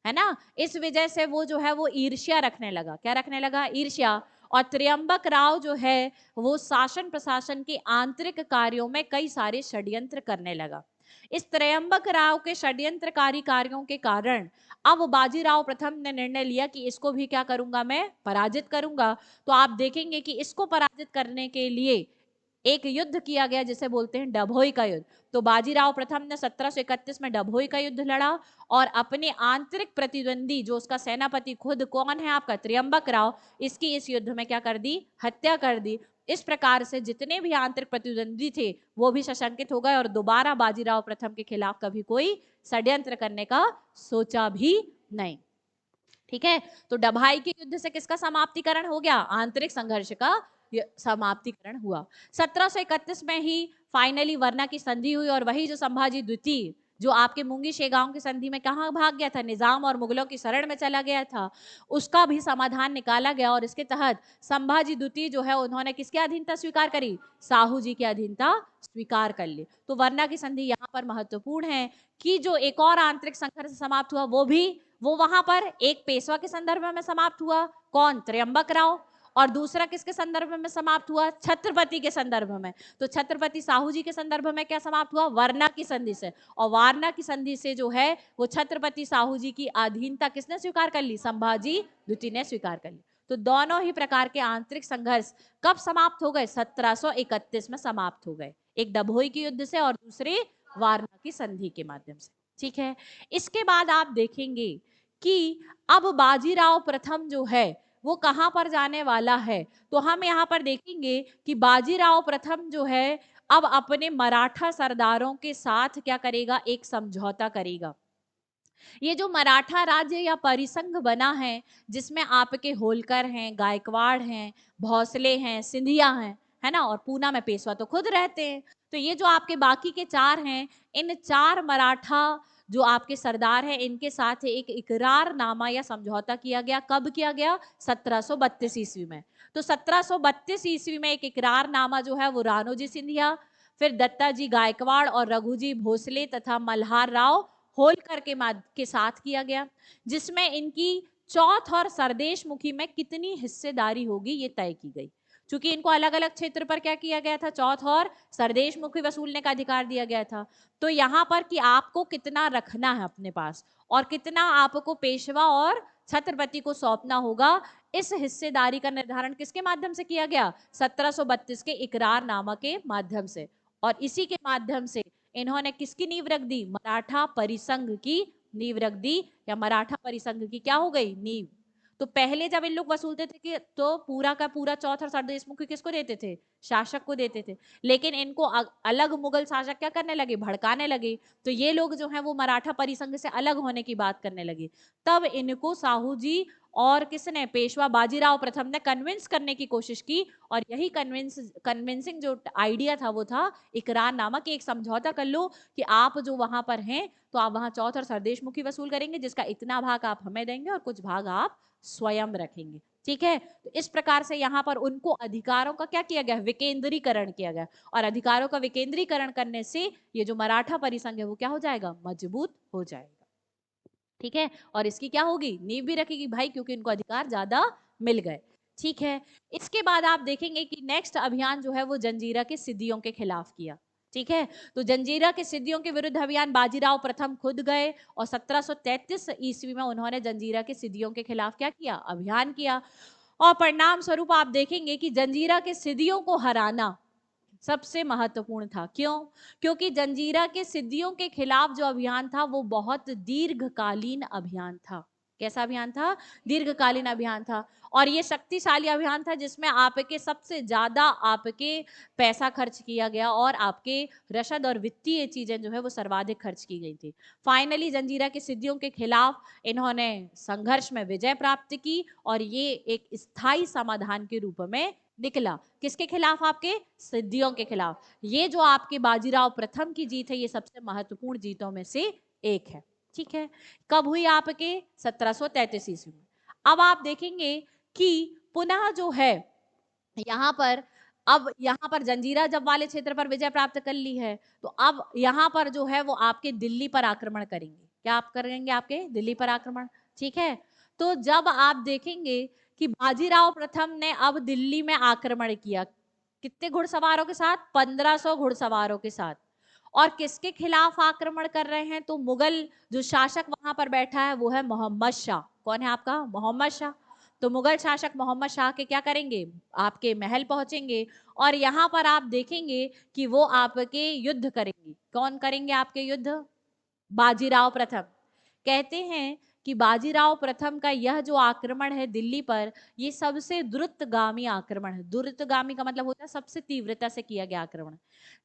है ना, इस विजय से वो जो है वो ईर्ष्या रखने लगा। क्या रखने लगा, ईर्ष्या। और त्रियंबक राव जो है वो शासन प्रशासन के आंतरिक कार्यों में कई सारे षड्यंत्र करने लगा। इस त्रियंबक राव के षड्यंत्रकारी कार्यों के कारण अब बाजीराव प्रथम ने निर्णय लिया कि इसको भी क्या करूंगा, मैं पराजित करूंगा। तो आप देखेंगे कि इसको पराजित करने के लिए एक युद्ध किया गया जिसे बोलते हैं डभोई का युद्ध। तो बाजीराव प्रथम ने 1731 में डभोई का युद्ध लड़ा और अपने आंतरिक प्रतिद्वंदी जो उसका सेनापति खुद कौन है आपका, त्रियंबक राव, इसकी इस युद्ध में क्या कर दी, हत्या कर दी। इस प्रकार से जितने भी आंतरिक प्रतिद्वंदी थे वो भी सशंकित हो गए और दोबारा बाजीराव प्रथम के खिलाफ कभी कोई षड्यंत्र करने का सोचा भी नहीं। ठीक है, तो डभाई के युद्ध से किसका समाप्तिकरण हो गया, आंतरिक संघर्ष का समाप्तिकरण हुआ। 1731 में ही फाइनली वरना की संधि हुई और वही जो संभाजी द्वितीय जो आपके मुंगी शेगांव की संधि में कहां भाग गया था, निजाम और मुगलों की शरण में चला गया था, उसका भी समाधान निकाला गया और इसके तहत संभाजी द्वितीय जो है उन्होंने किसकी अधीनता स्वीकार करी, साहू जी की अधीनता स्वीकार कर ली। तो वरना की संधि यहाँ पर महत्वपूर्ण है कि जो एक और आंतरिक संघर्ष समाप्त हुआ वो वहां पर एक पेशवा के संदर्भ में समाप्त हुआ, कौन, त्रियंबक राव, और दूसरा किसके संदर्भ में समाप्त हुआ, छत्रपति के संदर्भ में। तो छत्रपति साहू जी के संदर्भ में क्या समाप्त हुआ, वारणा की संधि से। और वारणा की संधि से जो है वो छत्रपति साहू जी की अधीनता किसने स्वीकार कर ली, संभाजी द्वितीय ने स्वीकार कर ली। तो दोनों ही प्रकार के आंतरिक संघर्ष कब समाप्त हो गए, 1731 में समाप्त हो गए, एक डभोई के युद्ध से और दूसरे वारणा की संधि के माध्यम से। ठीक है, इसके बाद आप देखेंगे कि अब बाजीराव प्रथम जो है वो कहां पर जाने वाला है, तो हम यहां पर देखेंगे कि बाजीराव प्रथम जो है अब अपने मराठा सरदारों के साथ क्या करेगा, एक समझौता करेगा। ये जो मराठा राज्य या परिसंघ बना है जिसमें आपके होलकर हैं, गायकवाड़ हैं, भोसले हैं, सिंधिया हैं, है ना, और पूना में पेशवा तो खुद रहते हैं। तो ये जो आपके बाकी के 4 हैं, इन 4 मराठा जो आपके सरदार हैं, इनके साथ एक इकरारनामा या समझौता किया गया। कब किया गया? 1732 ईस्वी में। तो 1732 ईस्वी में एक इकरारनामा जो है वो राणोजी सिंधिया, फिर दत्ताजी गायकवाड़ और रघुजी भोसले तथा मल्हार राव होलकर के साथ किया गया, जिसमें इनकी चौथ और सरदेश मुखी में कितनी हिस्सेदारी होगी ये तय की गई। चूंकि इनको अलग अलग क्षेत्र पर क्या किया गया था, चौथ और सरदेश मुखी वसूलने का अधिकार दिया गया था। तो यहाँ पर कि आपको कितना रखना है अपने पास और कितना आपको पेशवा और छत्रपति को सौंपना होगा, इस हिस्सेदारी का निर्धारण किसके माध्यम से किया गया? 1732 के इकरारनामा के माध्यम से। और इसी के माध्यम से इन्होंने किसकी नींव रख दी? मराठा परिसंघ की नींव रख दी, या मराठा परिसंघ की क्या हो गई? नींव। तो पहले जब इन लोग वसूलते थे कि तो पूरा का पूरा चौथ और सरदेश मुखी किसको देते थे? शासक को देते थे। लेकिन इनको अलग मुगल शासक क्या करने लगे? भड़काने लगे। तो ये लोग जो हैं वो मराठा परिसंघ से अलग होने की बात करने लगे। तब इनको साहू जी और किसने? पेशवा बाजीराव प्रथम ने कन्विंस करने की कोशिश की, और यही कन्विंसिंग जो आइडिया था वो था इकरारनामा, कि एक समझौता कर लो कि आप जो वहां पर हैं तो आप वहां चौथ और सरदेश मुखी वसूल करेंगे, जिसका इतना भाग आप हमें देंगे और कुछ भाग आप स्वयं रखेंगे। ठीक है, तो इस प्रकार से यहाँ पर उनको अधिकारों का क्या किया गया? विकेंद्रीकरण किया गया। और अधिकारों का विकेंद्रीकरण करने से ये जो मराठा परिसंघ है वो क्या हो जाएगा? मजबूत हो जाएगा। ठीक है, और इसकी क्या होगी? नींव भी रखेगी भाई, क्योंकि इनको अधिकार ज्यादा मिल गए। ठीक है, इसके बाद आप देखेंगे कि नेक्स्ट अभियान जो है वो जंजीरा के सिद्दियों के खिलाफ किया। ठीक है, तो जंजीरा के सिद्दियों के विरुद्ध अभियान बाजीराव प्रथम खुद गए, और 1733 ईस्वी में उन्होंने जंजीरा के सिद्दियों के खिलाफ क्या किया? अभियान किया। और परिणाम स्वरूप आप देखेंगे कि जंजीरा के सिद्दियों को हराना सबसे महत्वपूर्ण था। क्यों? क्योंकि जंजीरा के सिद्दियों के खिलाफ जो अभियान था वो बहुत दीर्घकालीन अभियान था। कैसा अभियान था? दीर्घकालीन अभियान था। और ये शक्तिशाली अभियान था जिसमें आपके सबसे ज्यादा आपके पैसा खर्च किया गया, और आपके रसद और वित्तीय चीजें जो है वो सर्वाधिक खर्च की गई थी। फाइनली जंजीरा के सिद्दियों के खिलाफ इन्होंने संघर्ष में विजय प्राप्त की, और ये एक स्थायी समाधान के रूप में निकला। किसके खिलाफ? आपके सिद्दियों के खिलाफ। ये जो आपके बाजीराव प्रथम की जीत है ये सबसे महत्वपूर्ण जीतों में से एक है। ठीक है, कब हुई? आपके 1733 ईस्वी में। अब आप देखेंगे कि पुनः जो है यहाँ पर, अब यहाँ पर जंजीरा जब वाले क्षेत्र पर विजय प्राप्त कर ली है, तो अब यहाँ पर जो है वो आपके दिल्ली पर आक्रमण करेंगे। क्या आप करेंगे? आपके दिल्ली पर आक्रमण। ठीक है, तो जब आप देखेंगे कि बाजीराव प्रथम ने अब दिल्ली में आक्रमण किया, कितने घुड़सवारों के साथ? 1500 घुड़सवारों के साथ। और किसके खिलाफ आक्रमण कर रहे हैं? तो मुगल जो शासक वहां पर बैठा है वो है मोहम्मद शाह। कौन है आपका? मोहम्मद शाह। तो मुगल शासक मोहम्मद शाह के क्या करेंगे? आपके महल पहुंचेंगे, और यहाँ पर आप देखेंगे कि वो आपके युद्ध करेंगे। कौन करेंगे आपके युद्ध? बाजीराव प्रथम। कहते हैं कि बाजीराव प्रथम का यह जो आक्रमण है दिल्ली पर, ये सबसे द्रुतगामी आक्रमण है। द्रुतगामी का मतलब होता है सबसे तीव्रता से किया गया आक्रमण।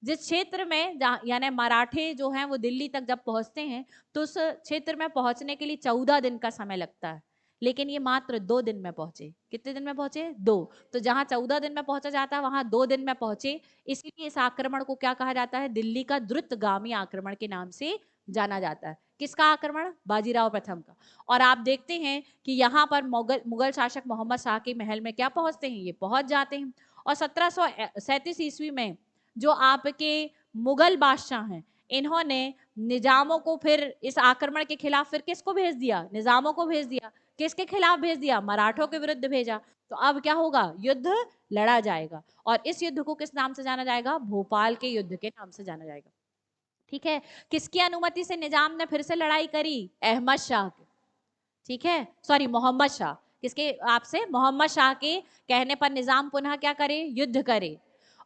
जिस क्षेत्र में यानी मराठे जो हैं वो दिल्ली तक जब पहुंचते हैं तो उस क्षेत्र में पहुंचने के लिए 14 दिन का समय लगता है, लेकिन ये मात्र 2 दिन में पहुंचे। कितने दिन में पहुंचे? 2। तो जहां 14 दिन में पहुंचा जाता है वहां 2 दिन में पहुंचे। इसीलिए इस आक्रमण को क्या कहा जाता है? दिल्ली का द्रुतगामी आक्रमण के नाम से जाना जाता है। किसका आक्रमण? बाजीराव प्रथम का। और आप देखते हैं कि यहाँ पर मुगल शासक मोहम्मद शाह के महल में क्या पहुंचते हैं? ये पहुंच जाते हैं। और 1737 ईस्वी में जो आपके मुगल बादशाह हैं, इन्होंने निजामों को फिर इस आक्रमण के खिलाफ फिर किसको भेज दिया? निजामों को भेज दिया। किसके खिलाफ भेज दिया? मराठों के विरुद्ध भेजा। तो अब क्या होगा? युद्ध लड़ा जाएगा, और इस युद्ध को किस नाम से जाना जाएगा? भोपाल के युद्ध के नाम से जाना जाएगा। ठीक है, किसकी अनुमति से निजाम ने फिर से लड़ाई करी? अहमद शाह के। ठीक है, सॉरी, मोहम्मद शाह। किसके? आपसे मोहम्मद शाह के कहने पर निजाम पुनः क्या करे? युद्ध करे।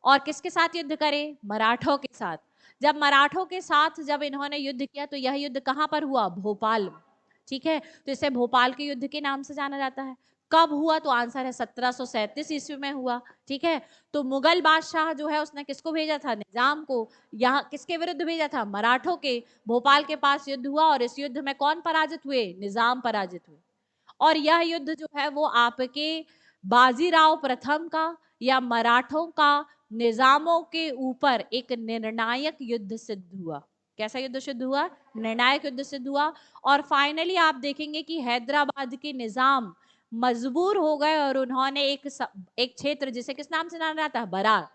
और किसके साथ युद्ध करे? मराठों के साथ। जब मराठों के साथ जब इन्होंने युद्ध किया तो यह युद्ध कहां पर हुआ? भोपाल में। ठीक है, तो इसे भोपाल के युद्ध के नाम से जाना जाता है। कब हुआ? तो आंसर है 1737 ईस्वी में हुआ। ठीक है, तो मुगल बादशाह जो है उसने किसको भेजा था? निजाम को। यहाँ किसके विरुद्ध भेजा था? मराठों के। भोपाल के पास युद्ध हुआ, और इस युद्ध में कौन पराजित हुए? निजाम पराजित हुए। और यह युद्ध जो है वो आपके बाजीराव प्रथम का या मराठों का निजामों के ऊपर एक निर्णायक युद्ध सिद्ध हुआ। कैसा युद्ध सिद्ध हुआ? निर्णायक युद्ध सिद्ध हुआ। और फाइनली आप देखेंगे कि हैदराबाद के निजाम मजबूर हो गए और उन्होंने एक क्षेत्र जिसे किस नाम से जाना जाता है? बरार,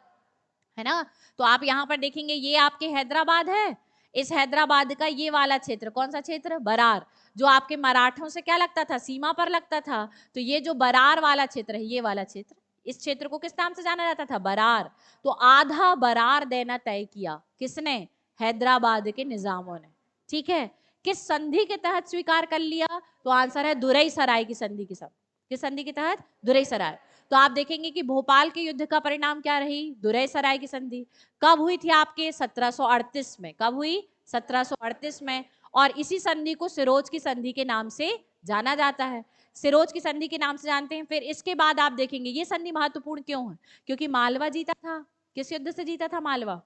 है ना। तो आप यहाँ पर देखेंगे ये आपके हैदराबाद है, इस हैदराबाद का ये वाला क्षेत्र कौन सा क्षेत्र? बरार, जो आपके मराठों से क्या लगता था? सीमा पर लगता था। तो ये जो बरार वाला क्षेत्र है, ये वाला क्षेत्र, इस क्षेत्र को किस नाम से जाना जाता था? बरार। तो आधा बरार देना तय किया किसने? हैदराबाद के निजामों ने। ठीक है, किस संधि के तहत स्वीकार कर लिया? तो आंसर है दुरई सराय की संधि के साथ। किस संधि के तहत? दुरई सराय। तो आप देखेंगे कि भोपाल के युद्ध का परिणाम क्या रही? दुरई सराय की संधि। कब हुई थी आपके? 1738 में। कब हुई? 1738 में। और इसी संधि को सिरोज की संधि के नाम से जाना जाता है। सिरोज की संधि के नाम से जानते हैं। फिर इसके बाद आप देखेंगे ये संधि महत्वपूर्ण क्यों है? क्योंकि मालवा जीता था। किस युद्ध से जीता था मालवा?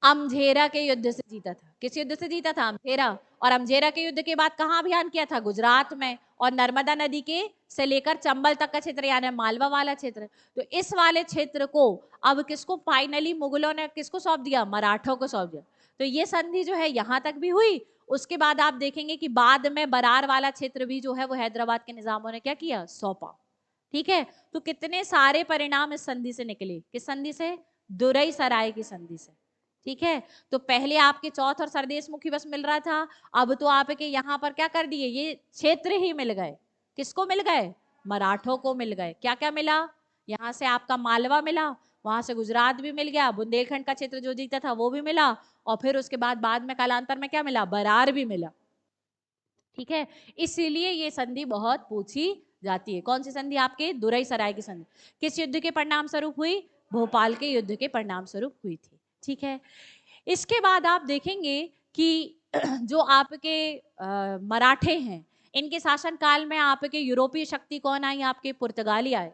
अमझेरा के युद्ध से जीता था। किस युद्ध से जीता था? अमझेरा। और अमझेरा के युद्ध के बाद कहां अभियान किया था? गुजरात में। और नर्मदा नदी के से लेकर चंबल तक का क्षेत्र यानी मालवा वाला क्षेत्र। तो इस वाले क्षेत्र को अब किसको फाइनली मुगलों ने किसको सौंप दिया? मराठों को सौंप दिया। तो ये संधि जो है यहां तक भी हुई। उसके बाद आप देखेंगे कि बाद में बरार वाला क्षेत्र भी जो है वो हैदराबाद के निजामों ने क्या किया? सौंपा। ठीक है, तो कितने सारे परिणाम इस संधि से निकले। किस संधि से? दुरई सराय की संधि से। ठीक है, तो पहले आपके चौथ और सरदेश मुखी बस मिल रहा था, अब तो आपके यहाँ पर क्या कर दिए? ये क्षेत्र ही मिल गए। किसको मिल गए? मराठों को मिल गए। क्या क्या मिला? यहाँ से आपका मालवा मिला, वहां से गुजरात भी मिल गया, बुंदेलखंड का क्षेत्र जो जीता था वो भी मिला, और फिर उसके बाद में कालांतर में क्या मिला? बरार भी मिला। ठीक है, इसीलिए ये संधि बहुत पूछी जाती है। कौन सी संधि? आपके दुरई सराय की संधि। किस युद्ध के परिणाम स्वरूप हुई? भोपाल के युद्ध के परिणाम स्वरूप हुई थी। ठीक है, इसके बाद आप देखेंगे कि जो आपके मराठे हैं, इनके शासन काल में आपके यूरोपीय शक्ति कौन आई? आपके पुर्तगाली आए।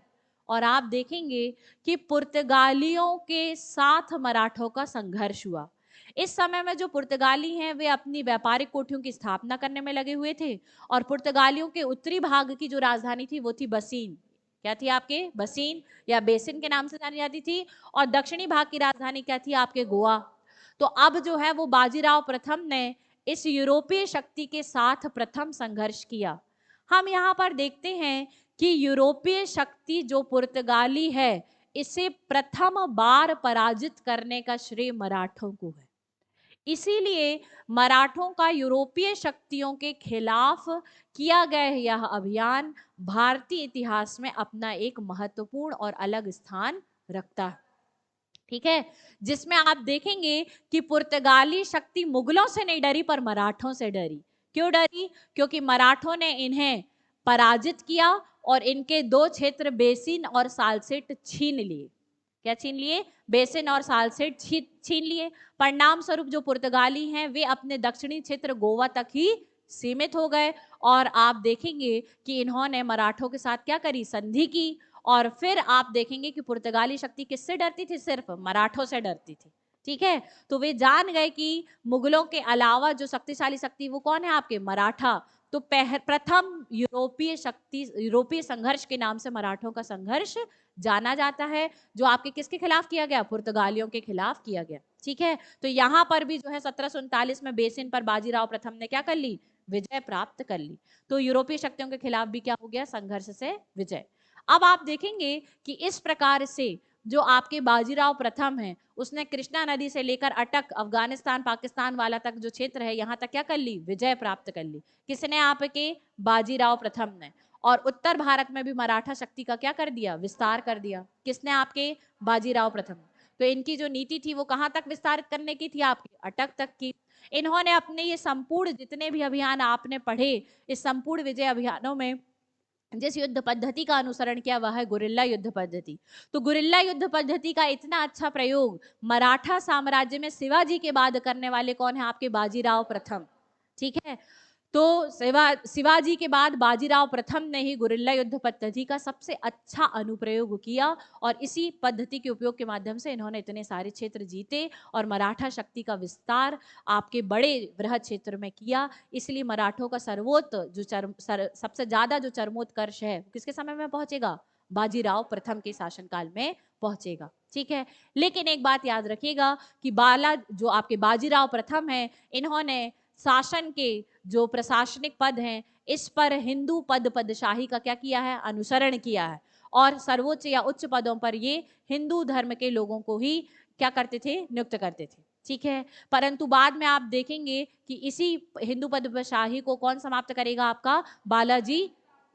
और आप देखेंगे कि पुर्तगालियों के साथ मराठों का संघर्ष हुआ। इस समय में जो पुर्तगाली हैं वे अपनी व्यापारिक कोठियों की स्थापना करने में लगे हुए थे। और पुर्तगालियों के उत्तरी भाग की जो राजधानी थी वो थी बसीन। क्या थी आपके? बसीन या बेसिन के नाम से जानी जाती थी। और दक्षिणी भाग की राजधानी क्या थी? आपके गोवा। तो अब जो है वो बाजीराव प्रथम ने इस यूरोपीय शक्ति के साथ प्रथम संघर्ष किया। हम यहाँ पर देखते हैं कि यूरोपीय शक्ति जो पुर्तगाली है, इसे प्रथम बार पराजित करने का श्रेय मराठों को है। इसीलिए मराठों का यूरोपीय शक्तियों के खिलाफ किया गया यह अभियान भारतीय इतिहास में अपना एक महत्वपूर्ण और अलग स्थान रखता है। ठीक है, जिसमें आप देखेंगे कि पुर्तगाली शक्ति मुगलों से नहीं डरी पर मराठों से डरी। क्यों डरी? क्योंकि मराठों ने इन्हें पराजित किया और इनके दो क्षेत्र बेसिन और सालसेट छीन लिए। क्या छीन लिए? बेसिन और सालसेट छीन लिए। परिणाम स्वरूप जो पुर्तगाली हैं वे अपने दक्षिणी क्षेत्र गोवा तक ही सीमित हो गए। और आप देखेंगे कि इन्होंने मराठों के साथ क्या करी? संधि की। और फिर आप देखेंगे कि पुर्तगाली शक्ति किससे डरती थी? सिर्फ मराठों से डरती थी। ठीक है, तो वे जान गए कि मुगलों के अलावा जो शक्तिशाली शक्ति वो कौन है? आपके मराठा। तो प्रथम यूरोपीय संघर्ष के नाम से मराठों का संघर्ष जाना जाता है, जो आपके किसके खिलाफ किया गया? पुर्तगालियों के खिलाफ किया गया। ठीक है, तो यहां पर भी जो है 1739 में बेसिन पर बाजीराव प्रथम ने क्या कर ली? विजय प्राप्त कर ली। तो यूरोपीय शक्तियों के खिलाफ भी क्या हो गया? संघर्ष से विजय। अब आप देखेंगे कि इस प्रकार से जो आपके बाजीराव प्रथम है उसने कृष्णा नदी से लेकर अटक अफगानिस्तान पाकिस्तान वाला तक जो क्षेत्र है यहाँ तक क्या कर ली? विजय प्राप्त कर ली। किसने? आपके बाजीराव प्रथम ने। और उत्तर भारत में भी मराठा शक्ति का क्या कर दिया? विस्तार कर दिया। किसने? आपके बाजीराव प्रथम। तो इनकी जो नीति थी वो कहां तक विस्तारित करने की थी? आपकी अटक तक की। इन्होंने अपने ये संपूर्ण जितने भी अभियान आपने पढ़े, इस संपूर्ण विजय अभियानों में जिस युद्ध पद्धति का अनुसरण किया वह है गुरिल्ला युद्ध पद्धति। तो गुरिल्ला युद्ध पद्धति का इतना अच्छा प्रयोग मराठा साम्राज्य में शिवाजी के बाद करने वाले कौन है? आपके बाजीराव प्रथम। ठीक है, तो शिवाजी के बाद बाजीराव प्रथम ने ही गुरिल्ला युद्ध पद्धति का सबसे अच्छा अनुप्रयोग किया। और इसी पद्धति के उपयोग के माध्यम से इन्होंने इतने सारे क्षेत्र जीते और मराठा शक्ति का विस्तार आपके बड़े बृहद क्षेत्र में किया। इसलिए मराठों का सबसे ज्यादा जो चरमोत्कर्ष है किसके समय में पहुंचेगा? बाजीराव प्रथम के शासनकाल में पहुंचेगा। ठीक है। लेकिन एक बात याद रखिएगा कि जो आपके बाजीराव प्रथम है, इन्होंने शासन के जो प्रशासनिक पद हैं इस पर हिंदू पदशाही का क्या किया है, अनुसरण किया है, और सर्वोच्च या उच्च पदों पर ये हिंदू धर्म के लोगों को ही क्या करते थे, नियुक्त करते थे। ठीक है। परंतु बाद में आप देखेंगे कि इसी हिंदू पदशाही को कौन समाप्त करेगा, आपका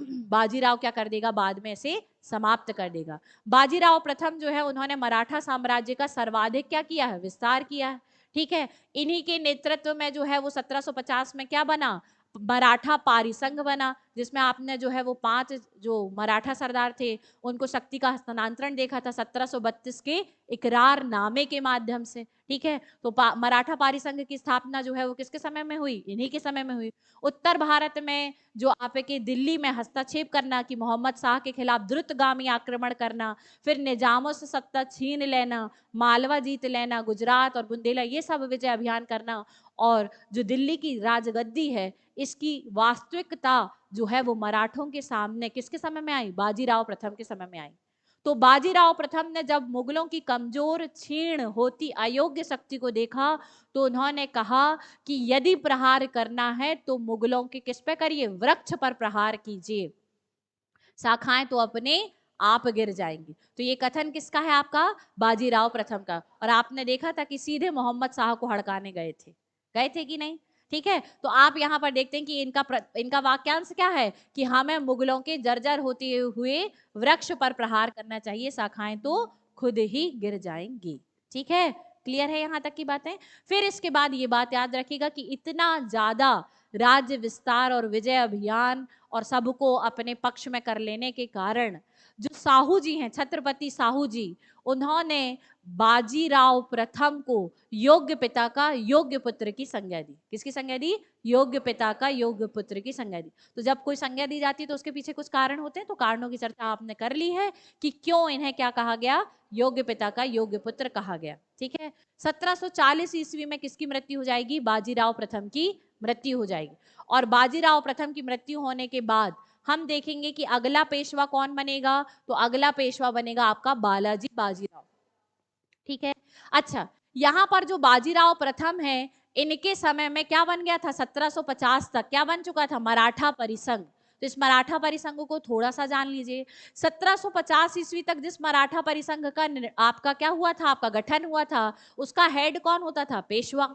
बाजीराव क्या कर देगा, बाद में इसे समाप्त कर देगा। बाजीराव प्रथम जो है उन्होंने मराठा साम्राज्य का सर्वाधिक क्या किया है, विस्तार किया है। ठीक है। इन्हीं के नेतृत्व में जो है वो 1750 में क्या बना, मराठा पारिसंघ बना, जिसमें आपने जो है वो 5 जो मराठा सरदार थे उनको शक्ति का हस्तांतरण देखा था 1732 के इकरार नामे के माध्यम से। ठीक है। तो मराठा पारिसंघ की स्थापना जो है वो किसके समय में हुई, इन्हीं के समय में हुई। उत्तर भारत में जो आपके दिल्ली में हस्तक्षेप करना कि मोहम्मद शाह के खिलाफ द्रुतगामी आक्रमण करना, फिर निजामों से सत्ता छीन लेना, मालवा जीत लेना, गुजरात और बुंदेला ये सब विजय अभियान करना, और जो दिल्ली की राजगद्दी है इसकी वास्तविकता जो है वो मराठों के सामने किसके समय में आई, बाजीराव प्रथम के समय में आई। तो बाजीराव प्रथम ने जब मुगलों की कमजोर क्षीण होती अयोग्य शक्ति को देखा तो उन्होंने कहा कि यदि प्रहार करना है तो मुगलों के किस पे करिए, वृक्ष पर प्रहार कीजिए, शाखाएं तो अपने आप गिर जाएंगी। तो ये कथन किसका है, आपका बाजीराव प्रथम का। और आपने देखा था कि सीधे मोहम्मद शाह को हड़काने गए थे कि नहीं। ठीक है। तो आप यहाँ पर देखते हैं कि इनका वाक्यांश क्या है कि हमें मुगलों के जर्जर होते हुए वृक्ष पर प्रहार करना चाहिए, शाखाएं तो खुद ही गिर जाएंगी। ठीक है। क्लियर है यहाँ तक की बातें। फिर इसके बाद ये बात याद रखिएगा कि इतना ज्यादा राज्य विस्तार और विजय अभियान और सबको अपने पक्ष में कर लेने के कारण जो साहू जी हैं, छत्रपति साहू जी, उन्होंने बाजीराव प्रथम को योग्य पिता का योग्य पुत्र की संज्ञा दी। किसकी संज्ञा दी, योग्य पिता का योग्य पुत्र की संज्ञा दी। तो जब कोई संज्ञा दी जाती है तो उसके पीछे कुछ कारण होते हैं, तो कारणों की चर्चा आपने कर ली है कि क्यों इन्हें क्या कहा गया, योग्य पिता का योग्य पुत्र कहा गया। ठीक है। 1740 ईस्वी में किसकी मृत्यु हो जाएगी, बाजीराव प्रथम की मृत्यु हो जाएगी। और बाजीराव प्रथम की मृत्यु होने के बाद हम देखेंगे कि अगला पेशवा कौन बनेगा, तो अगला पेशवा बनेगा आपका बालाजी बाजीराव। ठीक है। अच्छा, यहां पर जो बाजीराव प्रथम है इनके समय में क्या बन गया था, 1750 तक क्या बन चुका था, मराठा परिसंघ। तो इस मराठा परिसंघ को थोड़ा सा जान लीजिए। 1750 ईस्वी तक जिस मराठा परिसंघ का आपका क्या हुआ था, आपका गठन हुआ था, उसका हेड कौन होता था, पेशवा,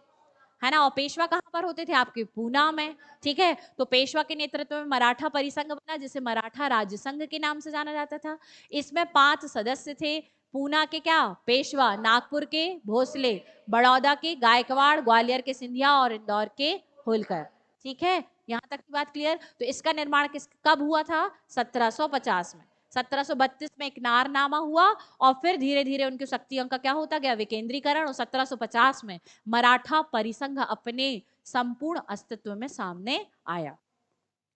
है ना। और पेशवा कहां पर होते थे, आपके पूना में। ठीक है। तो पेशवा के नेतृत्व में मराठा परिसंघ बना जिसे मराठा राज्य संघ के नाम से जाना जाता था। इसमें 5 सदस्य थे। पूना के क्या, पेशवा, नागपुर के भोसले, बड़ौदा के गायकवाड़, ग्वालियर के सिंधिया और इंदौर के होलकर। ठीक है। यहां तक की बात क्लियर। तो इसका निर्माण कब हुआ था, 1750 में। 1732 में एक नारनामा हुआ और फिर धीरे धीरे उनकी शक्तियों का क्या होता गया, विकेंद्रीकरण, और 1750 में मराठा परिसंघ अपने संपूर्ण अस्तित्व में सामने आया।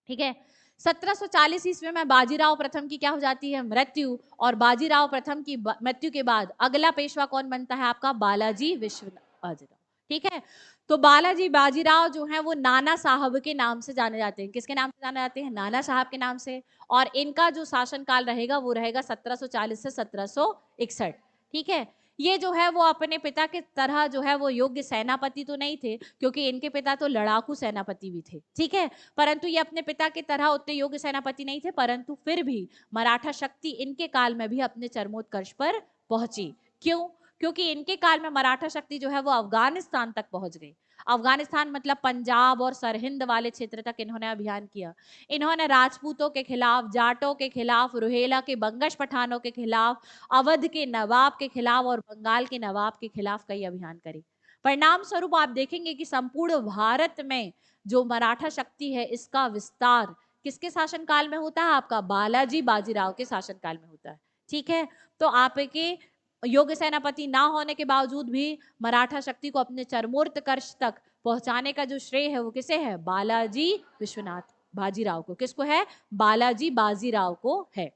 ठीक है। 1740 ईस्वी में बाजीराव प्रथम की क्या हो जाती है, मृत्यु। और बाजीराव प्रथम की मृत्यु के बाद अगला पेशवा कौन बनता है, आपका बालाजी बाजीराव। ठीक है। तो बालाजी बाजीराव जो है वो नाना साहब के नाम से जाने जाते हैं। किसके नाम से जाने जाते हैं, नाना साहब के नाम से। और इनका जो शासन काल रहेगा वो रहेगा 1740 से 1761। ठीक है। ये जो है वो अपने पिता के तरह जो है वो योग्य सेनापति तो नहीं थे, क्योंकि इनके पिता तो लड़ाकू सेनापति भी थे। ठीक है। परंतु ये अपने पिता के तरह उतने योग्य सेनापति नहीं थे, परंतु फिर भी मराठा शक्ति इनके काल में भी अपने चरमोत्कर्ष पर पहुंची। क्यों, क्योंकि इनके काल में मराठा शक्ति जो है वो अफगानिस्तान तक पहुंच गई। अफगानिस्तान मतलब पंजाब और सरहिंद वाले क्षेत्र तक इन्होंने अभियान किया। इन्होंने राजपूतों के खिलाफ, जाटों के खिलाफ, रुहेला के बंगश पठानों के खिलाफ, अवध के नवाब के खिलाफ और बंगाल के नवाब के खिलाफ कई अभियान करे। परिणाम स्वरूप आप देखेंगे कि संपूर्ण भारत में जो मराठा शक्ति है इसका विस्तार किसके शासन काल में होता है, आपका बालाजी बाजीराव के शासन काल में होता है। ठीक है। तो आपके योग्य सेनापति ना होने के बावजूद भी मराठा शक्ति को अपने चरमोत्कर्ष तक पहुंचाने का जो श्रेय है वो किसे है, बालाजी विश्वनाथ बाजीराव को। किसको है, बालाजी बाजीराव को है।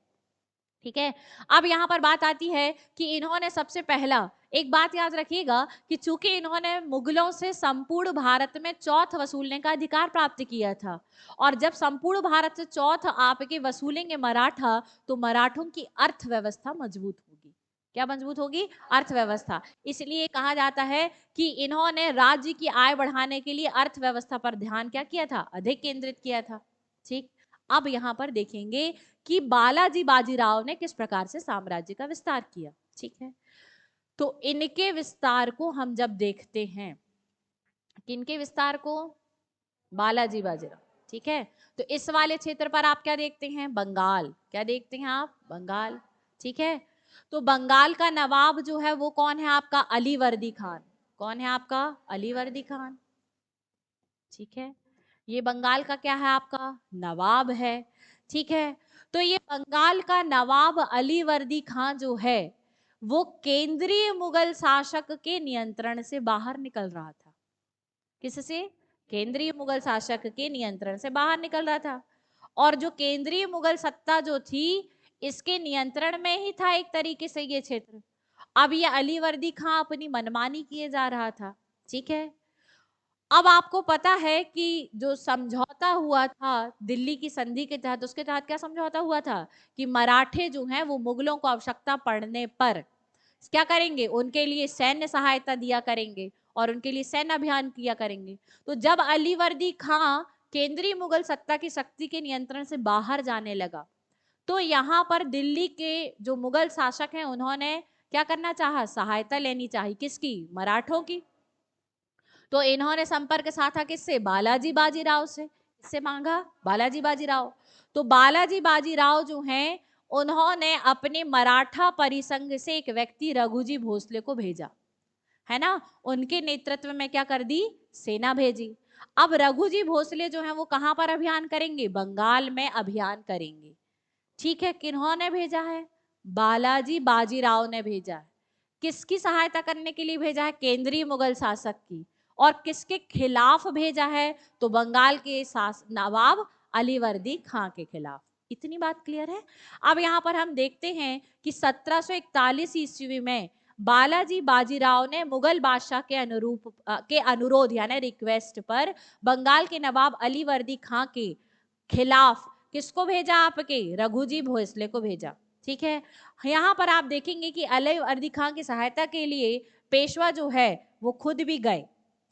ठीक है। अब यहां पर बात आती है कि इन्होंने सबसे पहला, एक बात याद रखिएगा कि चूंकि इन्होंने मुगलों से संपूर्ण भारत में चौथ वसूलने का अधिकार प्राप्त किया था, और जब संपूर्ण भारत से चौथ आपके वसूलेंगे मराठा, तो मराठों की अर्थव्यवस्था मजबूत होगी। क्या मजबूत होगी? अर्थव्यवस्था। इसलिए कहा जाता है कि इन्होंने राज्य की आय बढ़ाने के लिए अर्थव्यवस्था पर ध्यान क्या किया था? अधिक केंद्रित किया था। ठीक, अब यहाँ पर देखेंगे कि बालाजी बाजीराव ने किस प्रकार से साम्राज्य का विस्तार किया। ठीक है, तो इनके विस्तार को हम जब देखते हैं, किनके विस्तार को? बालाजी बाजीराव। ठीक है, तो इस वाले क्षेत्र पर आप क्या देखते हैं? बंगाल। क्या देखते हैं आप? बंगाल। ठीक है, तो बंगाल का नवाब जो है वो कौन है आपका? अलीवर्दी खान। कौन है आपका? अलीवर्दी खान। ठीक है, ये बंगाल का क्या है? आपका नवाब है। ठीक है, तो ये बंगाल का नवाब अलीवर्दी खान जो है वो केंद्रीय मुगल शासक के नियंत्रण से बाहर निकल रहा था। किससे? केंद्रीय मुगल शासक के नियंत्रण से बाहर निकल रहा था। और जो केंद्रीय मुगल सत्ता जो थी इसके नियंत्रण में ही था एक तरीके से ये क्षेत्र। अब ये अलीवर्दी खां अपनी मनमानी किए जा रहा था। ठीक है, अब आपको पता है कि जो समझौता हुआ था दिल्ली की संधि के तहत, उसके तहत क्या समझौता हुआ था? कि मराठे जो हैं वो मुगलों को आवश्यकता पड़ने पर क्या करेंगे? उनके लिए सैन्य सहायता दिया करेंगे और उनके लिए सैन्य अभियान किया करेंगे। तो जब अलीवर्दी खां केंद्रीय मुगल सत्ता की शक्ति के नियंत्रण से बाहर जाने लगा तो यहाँ पर दिल्ली के जो मुगल शासक हैं उन्होंने क्या करना चाहा? सहायता लेनी चाहिए। किसकी? मराठों की। तो इन्होंने संपर्क साधा किससे? बालाजी बाजीराव से। किससे मांगा? बालाजी बाजीराव। तो बालाजी बाजीराव जो हैं उन्होंने अपने मराठा परिसंघ से एक व्यक्ति रघुजी भोसले को भेजा, है ना? उनके नेतृत्व में क्या कर दी? सेना भेजी। अब रघुजी भोसले जो हैं वो कहां पर अभियान करेंगे? बंगाल में अभियान करेंगे। ठीक है, किन्होंने भेजा है? बालाजी बाजीराव ने भेजा है। किसकी सहायता करने के लिए भेजा है? केंद्रीय मुगल शासक की। और किसके खिलाफ भेजा है? तो बंगाल के नवाब अलीवर्दी खां के खिलाफ। इतनी बात क्लियर है? अब यहाँ पर हम देखते हैं कि 1741 ईस्वी में बालाजी बाजीराव ने मुगल बादशाह के अनुरोध यानी रिक्वेस्ट पर बंगाल के नवाब अलीवर्दी खां के खिलाफ किसको भेजा? आपके रघुजी भोसले को भेजा। ठीक है, यहाँ पर आप देखेंगे कि अलीवर्दी खां की सहायता के लिए पेशवा जो है वो खुद भी गए।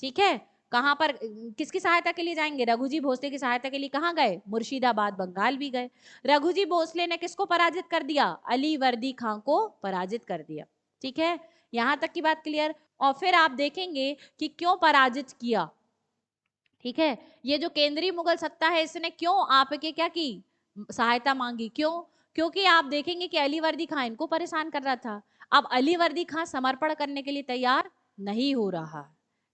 ठीक है, कहां पर? किसकी सहायता के लिए जाएंगे? रघुजी भोसले की सहायता के लिए कहां गए? मुर्शिदाबाद, बंगाल भी गए। रघुजी भोसले ने किसको पराजित कर दिया? अलीवर्दी खां को पराजित कर दिया। ठीक है, यहां तक की बात क्लियर। और फिर आप देखेंगे कि क्यों पराजित किया। ठीक है, ये जो केंद्रीय मुगल सत्ता है इसने क्यों आपके क्या की? सहायता मांगी। क्यों? क्योंकि आप देखेंगे कि अलीवर्दी खां इनको परेशान कर रहा था। अब अलीवर्दी खां समर्पण करने के लिए तैयार नहीं हो रहा।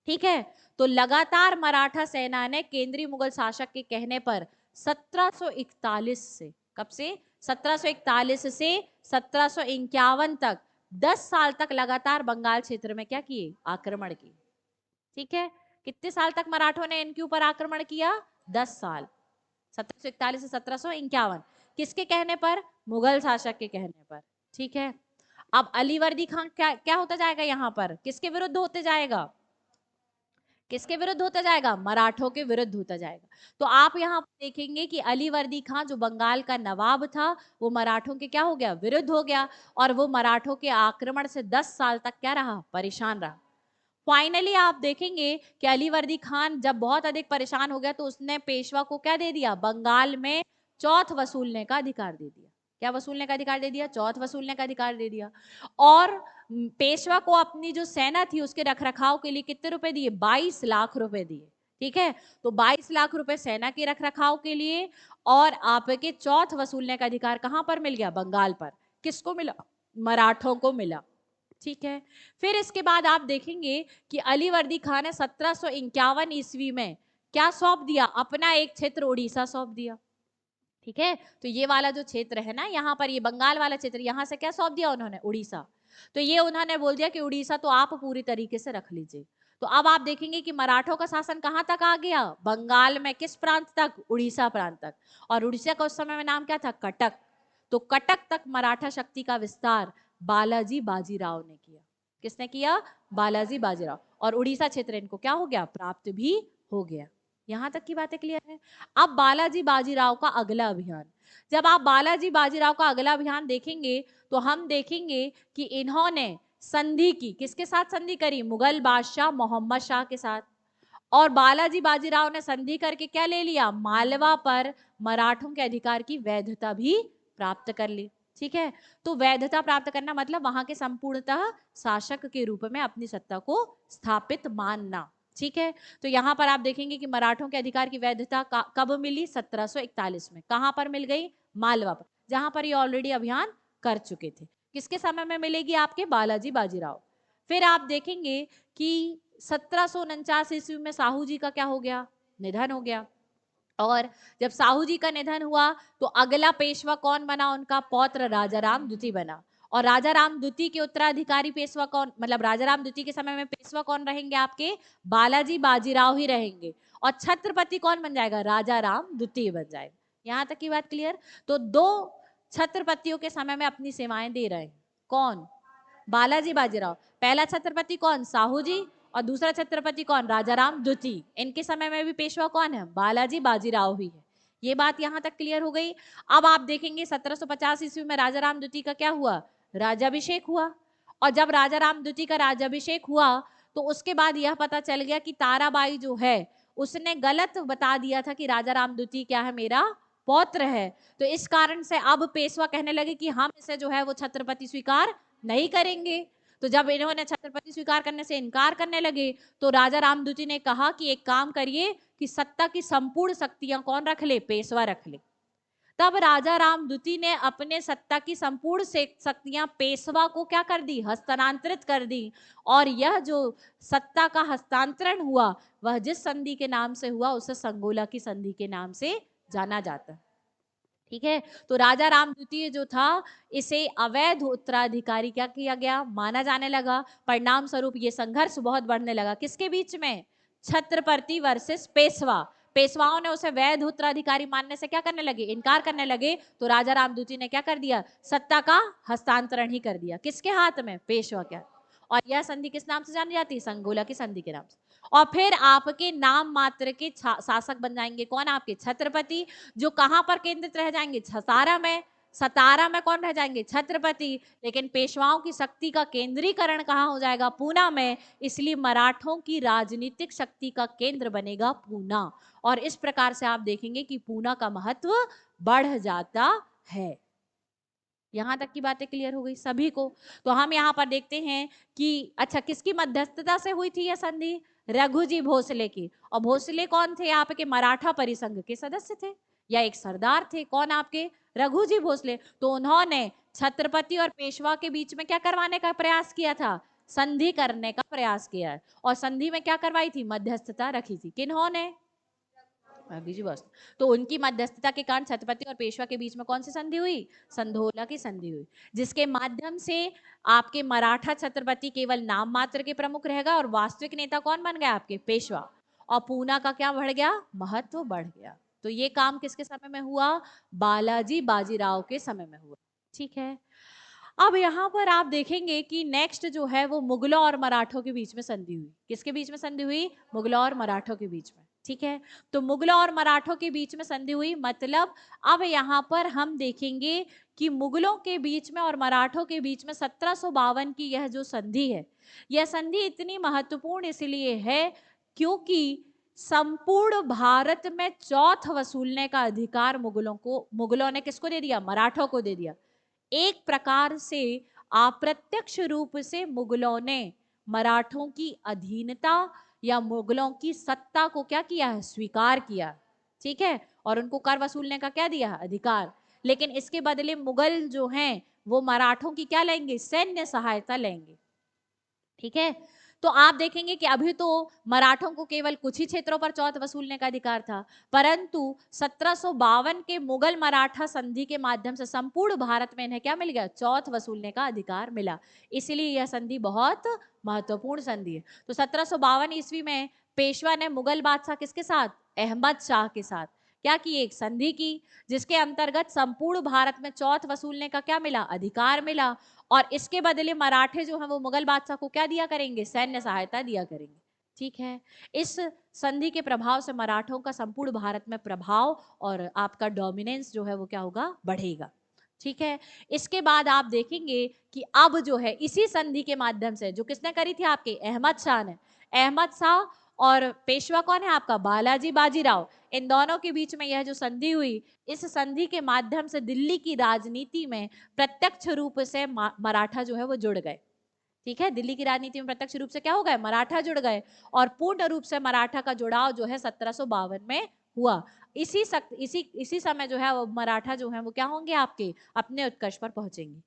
ठीक है, तो लगातार मराठा सेना ने केंद्रीय मुगल शासक के कहने पर 1741 से, कब से? 1741 से 1751 तक 10 साल तक लगातार बंगाल क्षेत्र में क्या किए? आक्रमण किए। ठीक है, कितने साल तक मराठों ने इनके ऊपर आक्रमण किया? 10 साल। 1741 से 1751। किसके कहने पर? मुगल शासक के कहने पर। ठीक है, अब अलीवर्दी खान क्या क्या होता जाएगा? यहाँ पर किसके विरुद्ध होते जाएगा? किसके विरुद्ध होता जाएगा? मराठों के विरुद्ध होता जाएगा। तो आप यहाँ देखेंगे कि अलीवर्दी खां जो बंगाल का नवाब था वो मराठों के क्या हो गया? विरुद्ध हो गया। और वो मराठों के आक्रमण से 10 साल तक क्या रहा? परेशान रहा। फाइनली आप देखेंगे कि अलीवर्दी खान जब बहुत अधिक परेशान हो गया तो उसने पेशवा को क्या दे दिया? बंगाल में चौथ वसूलने का अधिकार दे दिया। क्या वसूलने का अधिकार दे दिया? चौथ वसूलने का अधिकार दे दिया। और पेशवा को अपनी जो सेना थी उसके रखरखाव के लिए कितने रुपए दिए? 22 लाख रुपए दिए। ठीक है, तो 22 लाख रुपए सेना के रखरखाव के लिए और आपके चौथ वसूलने का अधिकार कहां पर मिल गया? बंगाल पर। किसको मिला? मराठों को मिला। ठीक है, फिर इसके बाद आप देखेंगे कि अलीवर्दी खान ने 1751 ईस्वी में क्या सौंप दिया? अपना एक क्षेत्र उड़ीसा सौंप दिया। ठीक है, तो ये वाला जो क्षेत्र है ना यहाँ पर, ये बंगाल वाला क्षेत्र, यहाँ से क्या सौंप दिया उन्होंने? उड़ीसा। तो ये उन्होंने बोल दिया कि उड़ीसा तो आप पूरी तरीके से रख लीजिए। तो अब आप देखेंगे कि मराठों का शासन कहां तक आ गया? बंगाल में। किस प्रांत तक? उड़ीसा प्रांत तक। और उड़ीसा का उस समय में नाम क्या था? कटक। तो कटक तक मराठा शक्ति का विस्तार बालाजी बाजीराव ने किया। किसने किया? बालाजी बाजीराव। और उड़ीसा क्षेत्र इनको क्या हो गया? प्राप्त भी हो गया। यहां तक की बातें क्लियर है? अब बालाजी बाजीराव का अगला अभियान, जब आप बालाजी बाजीराव का अगला अभियान देखेंगे तो हम देखेंगे कि इन्होंने संधि की, किसके साथ संधि करी? मुगल बादशाह मोहम्मद शाह के साथ। और बालाजी बाजीराव ने संधि करके क्या ले लिया? मालवा पर मराठों के अधिकार की वैधता भी प्राप्त कर ली। ठीक है, तो वैधता प्राप्त करना मतलब वहां के संपूर्णतः शासक के रूप में अपनी सत्ता को स्थापित मानना। ठीक है, तो यहाँ पर आप देखेंगे कि मराठों के अधिकार की वैधता कब मिली? 1741 में। कहां पर मिल गई? मालवा पर, जहां पर ये ऑलरेडी अभियान कर चुके थे। किसके समय में मिलेगी? आपके बालाजी बाजीराव। फिर आप देखेंगे कि 1749 ईस्वी में साहू जी का क्या हो गया? निधन हो गया। और जब साहू जी का निधन हुआ तो अगला पेशवा कौन बना? उनका पौत्र राजाराम द्वितीय बना। और राजाराम द्वितीय के उत्तराधिकारी पेशवा कौन, मतलब राजाराम द्वितीय के समय में पेशवा कौन रहेंगे? आपके बालाजी बाजीराव ही रहेंगे। और छत्रपति कौन बन जाएगा? राजाराम द्वितीय बन जाएगा। यहां तक की बात क्लियर? तो दो छत्रपतियों के समय में अपनी सेवाएं दे रहे हैं। कौन? बालाजी बाजीराव। पहला छत्रपति कौन? साहू जी। और दूसरा छत्रपति कौन? राजाराम द्वितीय। इनके समय में भी पेशवा कौन है? बालाजी बाजीराव ही है। ये बात यहां तक क्लियर हो गई। अब आप देखेंगे 1750 ईस्वी में राजाराम द्वितीय का क्या हुआ? राजाभिषेक हुआ। और जब राजाराम द्वितीय का राजाभिषेक हुआ तो उसके बाद यह पता चल गया कि ताराबाई जो है उसने गलत बता दिया था कि राजाराम द्वितीय क्या है? मेरा पौत्र है। तो इस कारण से अब पेशवा कहने लगे कि हम इसे जो है वो छत्रपति स्वीकार नहीं करेंगे। तो जब इन्होंने छत्रपति स्वीकार करने से इनकार करने लगे तो राजा राम द्वितीय ने कहा कि एक काम करिए कि सत्ता की संपूर्ण शक्तियां कौन रख ले? पेशवा रख ले। तब राजा राम द्वितीय ने अपने सत्ता की संपूर्ण शक्तियां पेशवा को क्या कर दी? हस्तांतरित कर दी। और यह जो सत्ता का हस्तांतरण हुआ वह जिस संधि के नाम से हुआ उसे संगोला की संधि के नाम से जाना जाता है। ठीक है, तो राजा राम द्वितीय जो था इसे अवैध उत्तराधिकारी क्या किया गया? माना जाने लगा। परिणाम स्वरूप ये संघर्ष बहुत बढ़ने लगा। किसके बीच में? छत्रपति वर्सेस पेशवा। पेशवाओं ने उसे वैध उत्तराधिकारी मानने से क्या करने लगे? इनकार करने लगे। तो राजा राम द्वितीय ने क्या कर दिया? सत्ता का हस्तांतरण ही कर दिया। किसके हाथ में? पेशवा के। और यह संधि किस नाम से जानी जाती है? संगोला की संधि के नाम से। और फिर आपके नाम मात्र के शासक बन जाएंगे कौन? आपके छत्रपति, जो कहां पर केंद्रित रह जाएंगे? सतारा में। सतारा में कौन रह जाएंगे? छत्रपति। लेकिन पेशवाओं की शक्ति का केंद्रीकरण कहां हो जाएगा? पूना में। इसलिए मराठों की राजनीतिक शक्ति का केंद्र बनेगा पूना। और इस प्रकार से आप देखेंगे कि पूना का महत्व बढ़ जाता है। यहां तक की बातें क्लियर हो गई सभी को? तो हम यहां पर देखते हैं कि अच्छा किसकी मध्यस्थता से हुई थी यह संधि? रघुजी भोसले की। और भोसले कौन थे? आपके मराठा परिसंघ के सदस्य थे या एक सरदार थे। कौन? आपके रघुजी भोसले। तो उन्होंने छत्रपति और पेशवा के बीच में क्या करवाने का प्रयास किया था? संधि करने का प्रयास किया है। और संधि में क्या करवाई थी? मध्यस्थता रखी थी। किन्होंने? जी बस। तो उनकी मध्यस्थता के कारण छत्रपति और पेशवा के बीच में कौन सी संधि हुई? संधोला की संधि हुई, जिसके माध्यम से आपके मराठा छत्रपति केवल नाम मात्र के प्रमुख रहेगा और वास्तविक नेता कौन बन गया? आपके पेशवा। और पूना का क्या बढ़ गया? महत्व बढ़ गया। तो ये काम किसके समय में हुआ? बालाजी बाजीराव के समय में हुआ। ठीक है, अब यहाँ पर आप देखेंगे कि नेक्स्ट जो है वो मुगलों और मराठों के बीच में संधि हुई। किसके बीच में संधि हुई? मुगलों और मराठों के बीच में। ठीक है, तो मुगलों और मराठों के बीच में संधि हुई मतलब अब यहाँ पर हम देखेंगे कि मुगलों के बीच में और मराठों के बीच में 1752 की यह जो संधि है, यह संधि इतनी महत्वपूर्ण इसलिए है क्योंकि संपूर्ण भारत में चौथ वसूलने का अधिकार मुगलों ने किसको दे दिया? मराठों को दे दिया। एक प्रकार से अप्रत्यक्ष रूप से मुगलों ने मराठों की अधीनता या मुगलों की सत्ता को क्या किया है? स्वीकार किया। ठीक है, और उनको कर वसूलने का क्या दिया? अधिकार। लेकिन इसके बदले मुगल जो हैं वो मराठों की क्या लेंगे? सैन्य सहायता लेंगे। ठीक है, तो आप देखेंगे कि अभी तो मराठों को केवल कुछ ही क्षेत्रों पर चौथ वसूलने का अधिकार था, परंतु 1752 के मुगल मराठा संधि के माध्यम से संपूर्ण भारत में इन्हें क्या मिल गया? चौथ वसूलने का अधिकार मिला। इसलिए यह संधि बहुत महत्वपूर्ण संधि है। तो 1752 ईस्वी में पेशवा ने मुगल बादशाह किसके साथ? अहमद शाह के साथ क्या की? एक संधि की, जिसके अंतर्गत संपूर्ण भारत में चौथ वसूलने का क्या मिला? अधिकार मिला। और इसके बदले मराठे जो हैं वो मुगल बादशाह को क्या दिया करेंगे? सैन्य सहायता दिया करेंगे। ठीक है। इस संधि के प्रभाव से मराठों का संपूर्ण भारत में प्रभाव और आपका डोमिनेंस जो है वो क्या होगा, बढ़ेगा। ठीक है। इसके बाद आप देखेंगे कि अब जो है इसी संधि के माध्यम से, जो किसने करी थी, आपके अहमद शाह ने, अहमद शाह और पेशवा कौन है आपका, बालाजी बाजीराव, इन दोनों के बीच में यह जो संधि हुई, इस संधि के माध्यम से दिल्ली की राजनीति में प्रत्यक्ष रूप से मराठा जो है वो जुड़ गए। ठीक है, दिल्ली की राजनीति में प्रत्यक्ष रूप से क्या हो गए, मराठा जुड़ गए, और पूर्ण रूप से मराठा का जुड़ाव जो है 1752 में हुआ। इसी समय जो है वो मराठा जो है वो क्या होंगे, आपके अपने उत्कर्ष पर पहुंचेंगे।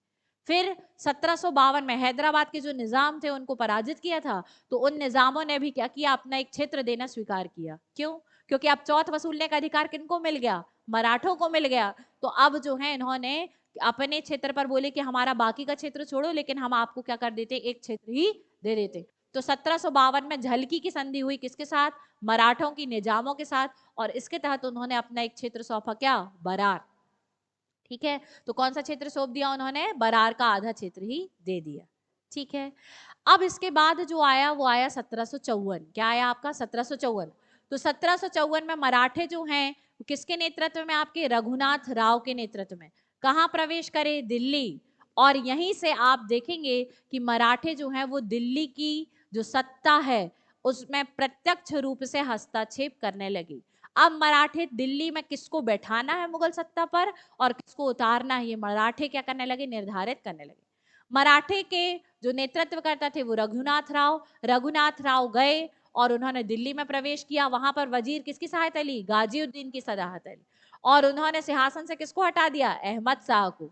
फिर 1752 में हैदराबाद के जो निजाम थे उनको पराजित किया था, तो उन निजामों ने भी क्या किया, अपना एक क्षेत्र देना स्वीकार किया। क्यों? क्योंकि अब चौथ वसूलने का अधिकार किनको मिल गया, मराठों को मिल गया। तो अब जो है इन्होंने अपने क्षेत्र पर बोले कि हमारा बाकी का क्षेत्र छोड़ो, लेकिन हम आपको क्या कर देते, एक क्षेत्र ही दे देते। तो 1752 में झलकी की संधि हुई, किसके साथ, मराठों की निजामों के साथ, और इसके तहत उन्होंने अपना एक क्षेत्र सौंपा, क्या, बरार। ठीक है, तो कौन सा क्षेत्र सौंप दिया उन्होंने, बरार का आधा क्षेत्र ही दे दिया। ठीक है। अब इसके बाद जो आया वो आया 1754। क्या आया आपका, 1754। तो 1754 में मराठे जो हैं किसके नेतृत्व में, आपके रघुनाथ राव के नेतृत्व में कहाँ प्रवेश करे, दिल्ली। और यहीं से आप देखेंगे कि मराठे जो हैं वो दिल्ली की जो सत्ता है उसमें प्रत्यक्ष रूप से हस्तक्षेप करने लगी। अब मराठे दिल्ली में किसको बैठाना है मुगल सत्ता पर और किसको उतारना है, ये मराठे क्या करने लगे, निर्धारित करने लगे। मराठे के जो नेतृत्व करता थे वो रघुनाथ राव गए और उन्होंने दिल्ली में प्रवेश किया। वहां पर वजीर किसकी सहायता ली, गाजीउद्दीन की सहायता ली, और उन्होंने सिंहासन से किसको हटा दिया, अहमद शाह को।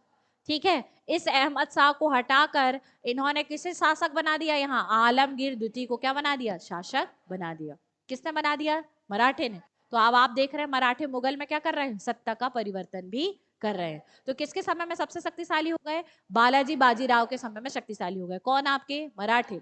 ठीक है, इस अहमद शाह को हटाकर इन्होंने किसे शासक बना दिया, यहाँ आलमगीर द्वितीय को क्या बना दिया, शासक बना दिया। किसने बना दिया, मराठे ने। तो अब आप देख रहे हैं मराठे मुगल में क्या कर रहे हैं, सत्ता का परिवर्तन भी कर रहे हैं। तो किसके समय में सबसे शक्तिशाली हो गए, बालाजी बाजीराव के समय में शक्तिशाली हो गए। कौन, आपके मराठे।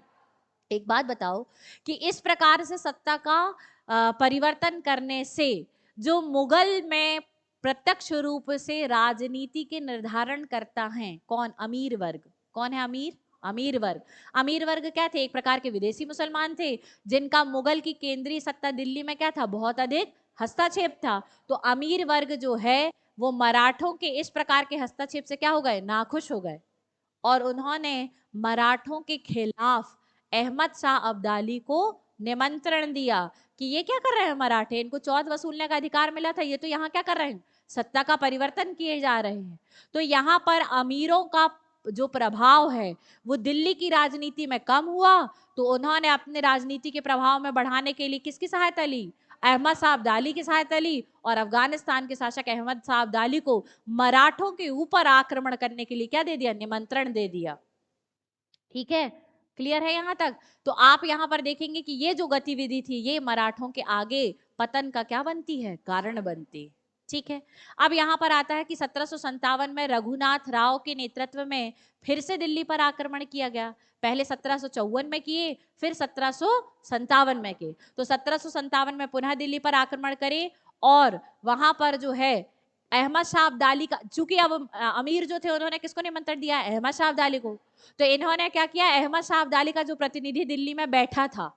एक बात बताओ कि इस प्रकार से सत्ता का परिवर्तन करने से जो मुगल में प्रत्यक्ष रूप से राजनीति के निर्धारण करता है कौन, अमीर वर्ग। कौन है अमीर, अमीर वर्ग। अमीर वर्ग क्या थे, एक प्रकार के विदेशी मुसलमान थे जिनका मुगल की केंद्रीय सत्ता दिल्ली में क्या था, बहुत अधिक हस्तक्षेप था। तो अमीर वर्ग जो है वो मराठों के इस प्रकार के हस्तक्षेप से क्या हो गए, नाखुश हो गए, और उन्होंने मराठों के खिलाफ अहमद शाह अब्दाली को निमंत्रण दिया कि ये क्या कर रहे हैं मराठे, इनको चौथ वसूलने का अधिकार मिला था, ये तो यहाँ क्या कर रहे हैं, सत्ता का परिवर्तन किए जा रहे हैं। तो यहाँ पर अमीरों का जो प्रभाव है वो दिल्ली की राजनीति में कम हुआ, तो उन्होंने अपने राजनीति के प्रभाव में बढ़ाने के लिए किसकी सहायता ली, अहमद शाह अब्दाली की सहायता ली, और अफगानिस्तान के शासक अहमद शाह अब्दाली को मराठों के ऊपर आक्रमण करने के लिए क्या दे दिया, निमंत्रण दे दिया। ठीक है, क्लियर है यहां तक। तो आप यहां पर देखेंगे कि ये जो गतिविधि थी ये मराठों के आगे पतन का क्या बनती है, कारण बनती। ठीक है, अब यहां पर आता है कि 1757 में रघुनाथ राव के नेतृत्व में फिर से दिल्ली पर आक्रमण किया गया। पहले 1754 में किए, फिर 1757 में किए। तो 1757 में पुनः दिल्ली पर आक्रमण करे, और वहां पर जो है अहमद शाह अब्दाली का, चूंकि अब अमीर जो थे उन्होंने किसको निमंत्रण दिया, अहमद शाह अब्दाली को। तो इन्होंने क्या किया, अहमद शाह अब्दाली का जो प्रतिनिधि दिल्ली में बैठा था,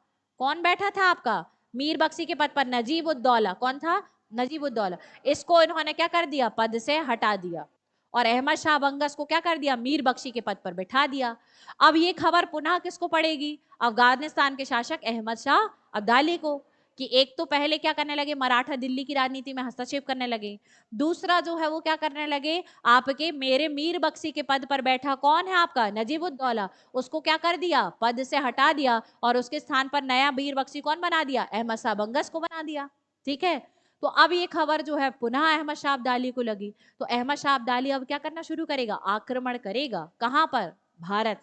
कौन बैठा था आपका, मीर बख्शी के पद पर नजीब उद्दौला। कौन था, नजीब उद्दौला। इसको इन्होंने क्या कर दिया, पद से हटा दिया, और अहमद शाह बंगस को क्या कर दिया, मीर बख्शी के पद पर बैठा दिया। अब ये खबर पुनः किसको पड़ेगी, अफगानिस्तान के शासक अहमद शाह अब्दाली को, कि एक तो पहले क्या करने लगे, मराठा दिल्ली की राजनीति में हस्तक्षेप करने लगे, दूसरा जो है वो क्या करने लगे, आपके मेरे मीर बख्शी के पद पर बैठा कौन है आपका, नजीबुद्दौला, उसको क्या कर दिया, पद से हटा दिया, और उसके स्थान पर नया मीर बख्शी कौन बना दिया, अहमद शाह बंगस को बना दिया। ठीक है, तो अब ये खबर जो है पुनः अहमद शाह अब्दाली को लगी, तो अहमद शाह अब्दाली अब क्या करना शुरू करेगा, आक्रमण करेगा, कहां पर, भारत।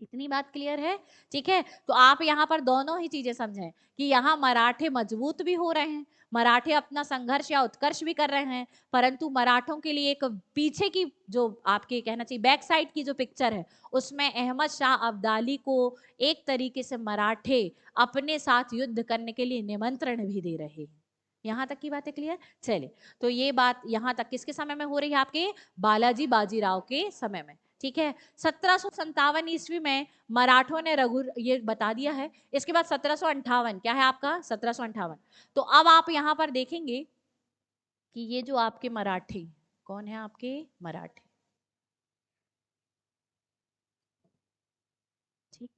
इतनी बात क्लियर है। ठीक है, तो आप यहाँ पर दोनों ही चीजें समझें कि यहाँ मराठे मजबूत भी हो रहे हैं, मराठे अपना संघर्ष या उत्कर्ष भी कर रहे हैं, परंतु मराठों के लिए एक पीछे की जो आपके कहना चाहिए बैक साइड की जो पिक्चर है उसमें अहमद शाह अब्दाली को एक तरीके से मराठे अपने साथ युद्ध करने के लिए निमंत्रण भी दे रहे हैं। यहाँ तक की बातें क्लियर। चलिए, तो ये बात यहाँ तक किसके समय में हो रही है, आपके बालाजी बाजीराव के समय में। ठीक है। 1757 ईस्वी में मराठों ने ये बता दिया है। इसके बाद 1758 क्या है आपका, 1758। तो अब आप यहां पर देखेंगे कि ये जो आपके मराठी, कौन है आपके मराठी, ठीक।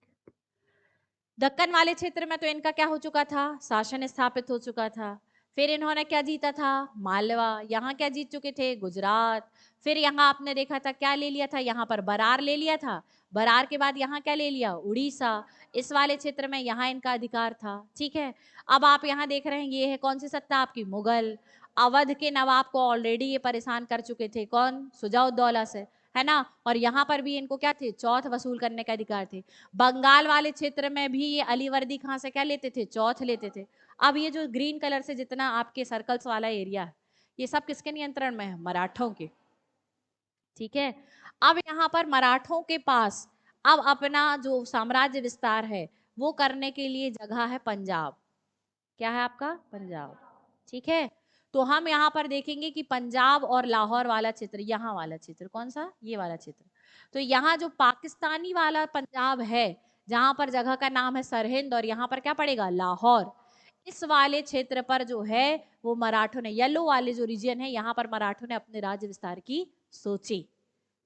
दक्कन वाले क्षेत्र में तो इनका क्या हो चुका था, शासन स्थापित हो चुका था। फिर इन्होंने क्या जीता था, मालवा। यहाँ क्या जीत चुके थे, गुजरात। फिर यहाँ आपने देखा था क्या ले लिया था, यहाँ पर बरार ले लिया था। बरार के बाद यहाँ क्या ले लिया, उड़ीसा। इस वाले क्षेत्र में यहाँ इनका अधिकार था, ठीक है। अब आप यहाँ देख रहे हैं ये है कौन सी सत्ता आपकी, मुगल। अवध के नवाब को ऑलरेडी ये परेशान कर चुके थे, कौन, सुजाउद्दौला से, है ना। और यहाँ पर भी इनको क्या थे, चौथ वसूल करने का अधिकार थे। बंगाल वाले क्षेत्र में भी ये अलीवर्दी खां से क्या लेते थे, चौथ लेते थे। अब ये जो ग्रीन कलर से जितना आपके सर्कल्स वाला एरिया है, ये सब किसके नियंत्रण में है, मराठों के, ठीक है। अब यहाँ पर मराठों के पास अब अपना जो साम्राज्य विस्तार है वो करने के लिए जगह है पंजाब। क्या है आपका, पंजाब, ठीक है। तो हम यहाँ पर देखेंगे कि पंजाब और लाहौर वाला क्षेत्र, यहाँ वाला क्षेत्र कौन सा, ये वाला क्षेत्र। तो यहाँ जो पाकिस्तानी वाला पंजाब है, जहां पर जगह का नाम है सरहिंद, और यहाँ पर क्या पड़ेगा, लाहौर। इस वाले क्षेत्र पर जो है वो मराठों ने, येलो वाले जो रीजन है, यहाँ पर मराठों ने अपने राज्य विस्तार की सोची,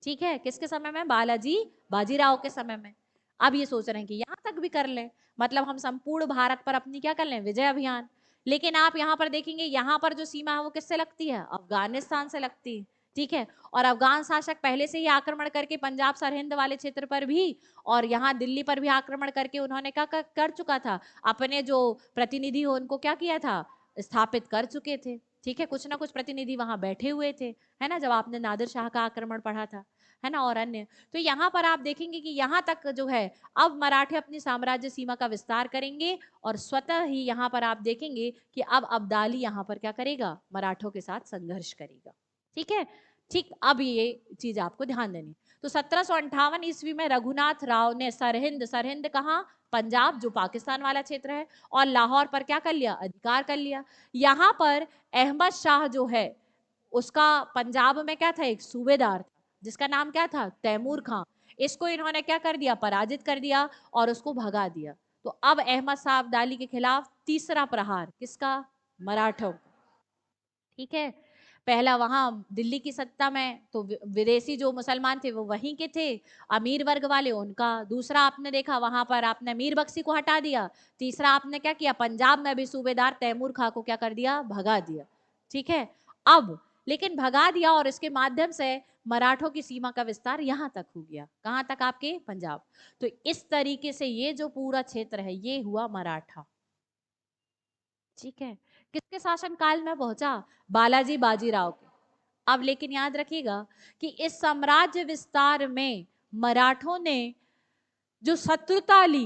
ठीक है। किसके समय में, बालाजी बाजीराव के समय में। अब ये सोच रहे हैं कि यहाँ तक भी कर ले, मतलब हम संपूर्ण भारत पर अपनी क्या कर लें, विजय अभियान। लेकिन आप यहाँ पर देखेंगे, यहाँ पर जो सीमा है वो किससे लगती है, अफगानिस्तान से लगती है, ठीक है। और अफगान शासक पहले से ही आक्रमण करके पंजाब सरहिंद वाले क्षेत्र पर भी और यहाँ दिल्ली पर भी आक्रमण करके उन्होंने क्या कर चुका था, अपने जो प्रतिनिधि हो उनको क्या किया था, स्थापित कर चुके थे, ठीक है। कुछ ना कुछ प्रतिनिधि वहां बैठे हुए थे, है ना, जब आपने नादिर शाह का आक्रमण पढ़ा था, है ना, और अन्य। तो यहाँ पर आप देखेंगे कि यहाँ तक जो है अब मराठे अपनी साम्राज्य सीमा का विस्तार करेंगे, और स्वतः ही यहाँ पर आप देखेंगे कि अब अब्दाली यहाँ पर क्या करेगा, मराठों के साथ संघर्ष करेगा, ठीक है। ठीक, अब ये चीज आपको ध्यान देनी। तो 1758 ईस्वी में रघुनाथ राव ने सरहिंद, सरहिंद कहाँ, पंजाब जो पाकिस्तान वाला क्षेत्र है, और लाहौर पर क्या कर लिया, अधिकार कर लिया। यहाँ पर अहमद शाह जो है उसका पंजाब में क्या था, एक सूबेदार था जिसका नाम क्या था, तैमूर खां। इसको इन्होंने क्या कर दिया, पराजित कर दिया और उसको भगा दिया। तो अब अहमद शाह अब्दाली के खिलाफ तीसरा प्रहार किसका, मराठों, ठीक है। पहला वहां दिल्ली की सत्ता में तो विदेशी जो मुसलमान थे वो वहीं के थे, अमीर वर्ग वाले उनका। दूसरा आपने देखा वहां पर आपने मीर बख्शी को हटा दिया। तीसरा आपने क्या किया, पंजाब में भी सूबेदार तैमूर खां को क्या कर दिया, भगा दिया, ठीक है। अब लेकिन भगा दिया और इसके माध्यम से मराठों की सीमा का विस्तार यहां तक हो गया, कहां तक, आपके पंजाब। तो इस तरीके से ये जो पूरा क्षेत्र है ये हुआ मराठा, ठीक है। किसके शासन काल में पहुंचा, बालाजी बाजीराव के। अब लेकिन याद रखिएगा कि इस साम्राज्य विस्तार में मराठों ने जो शत्रुता ली,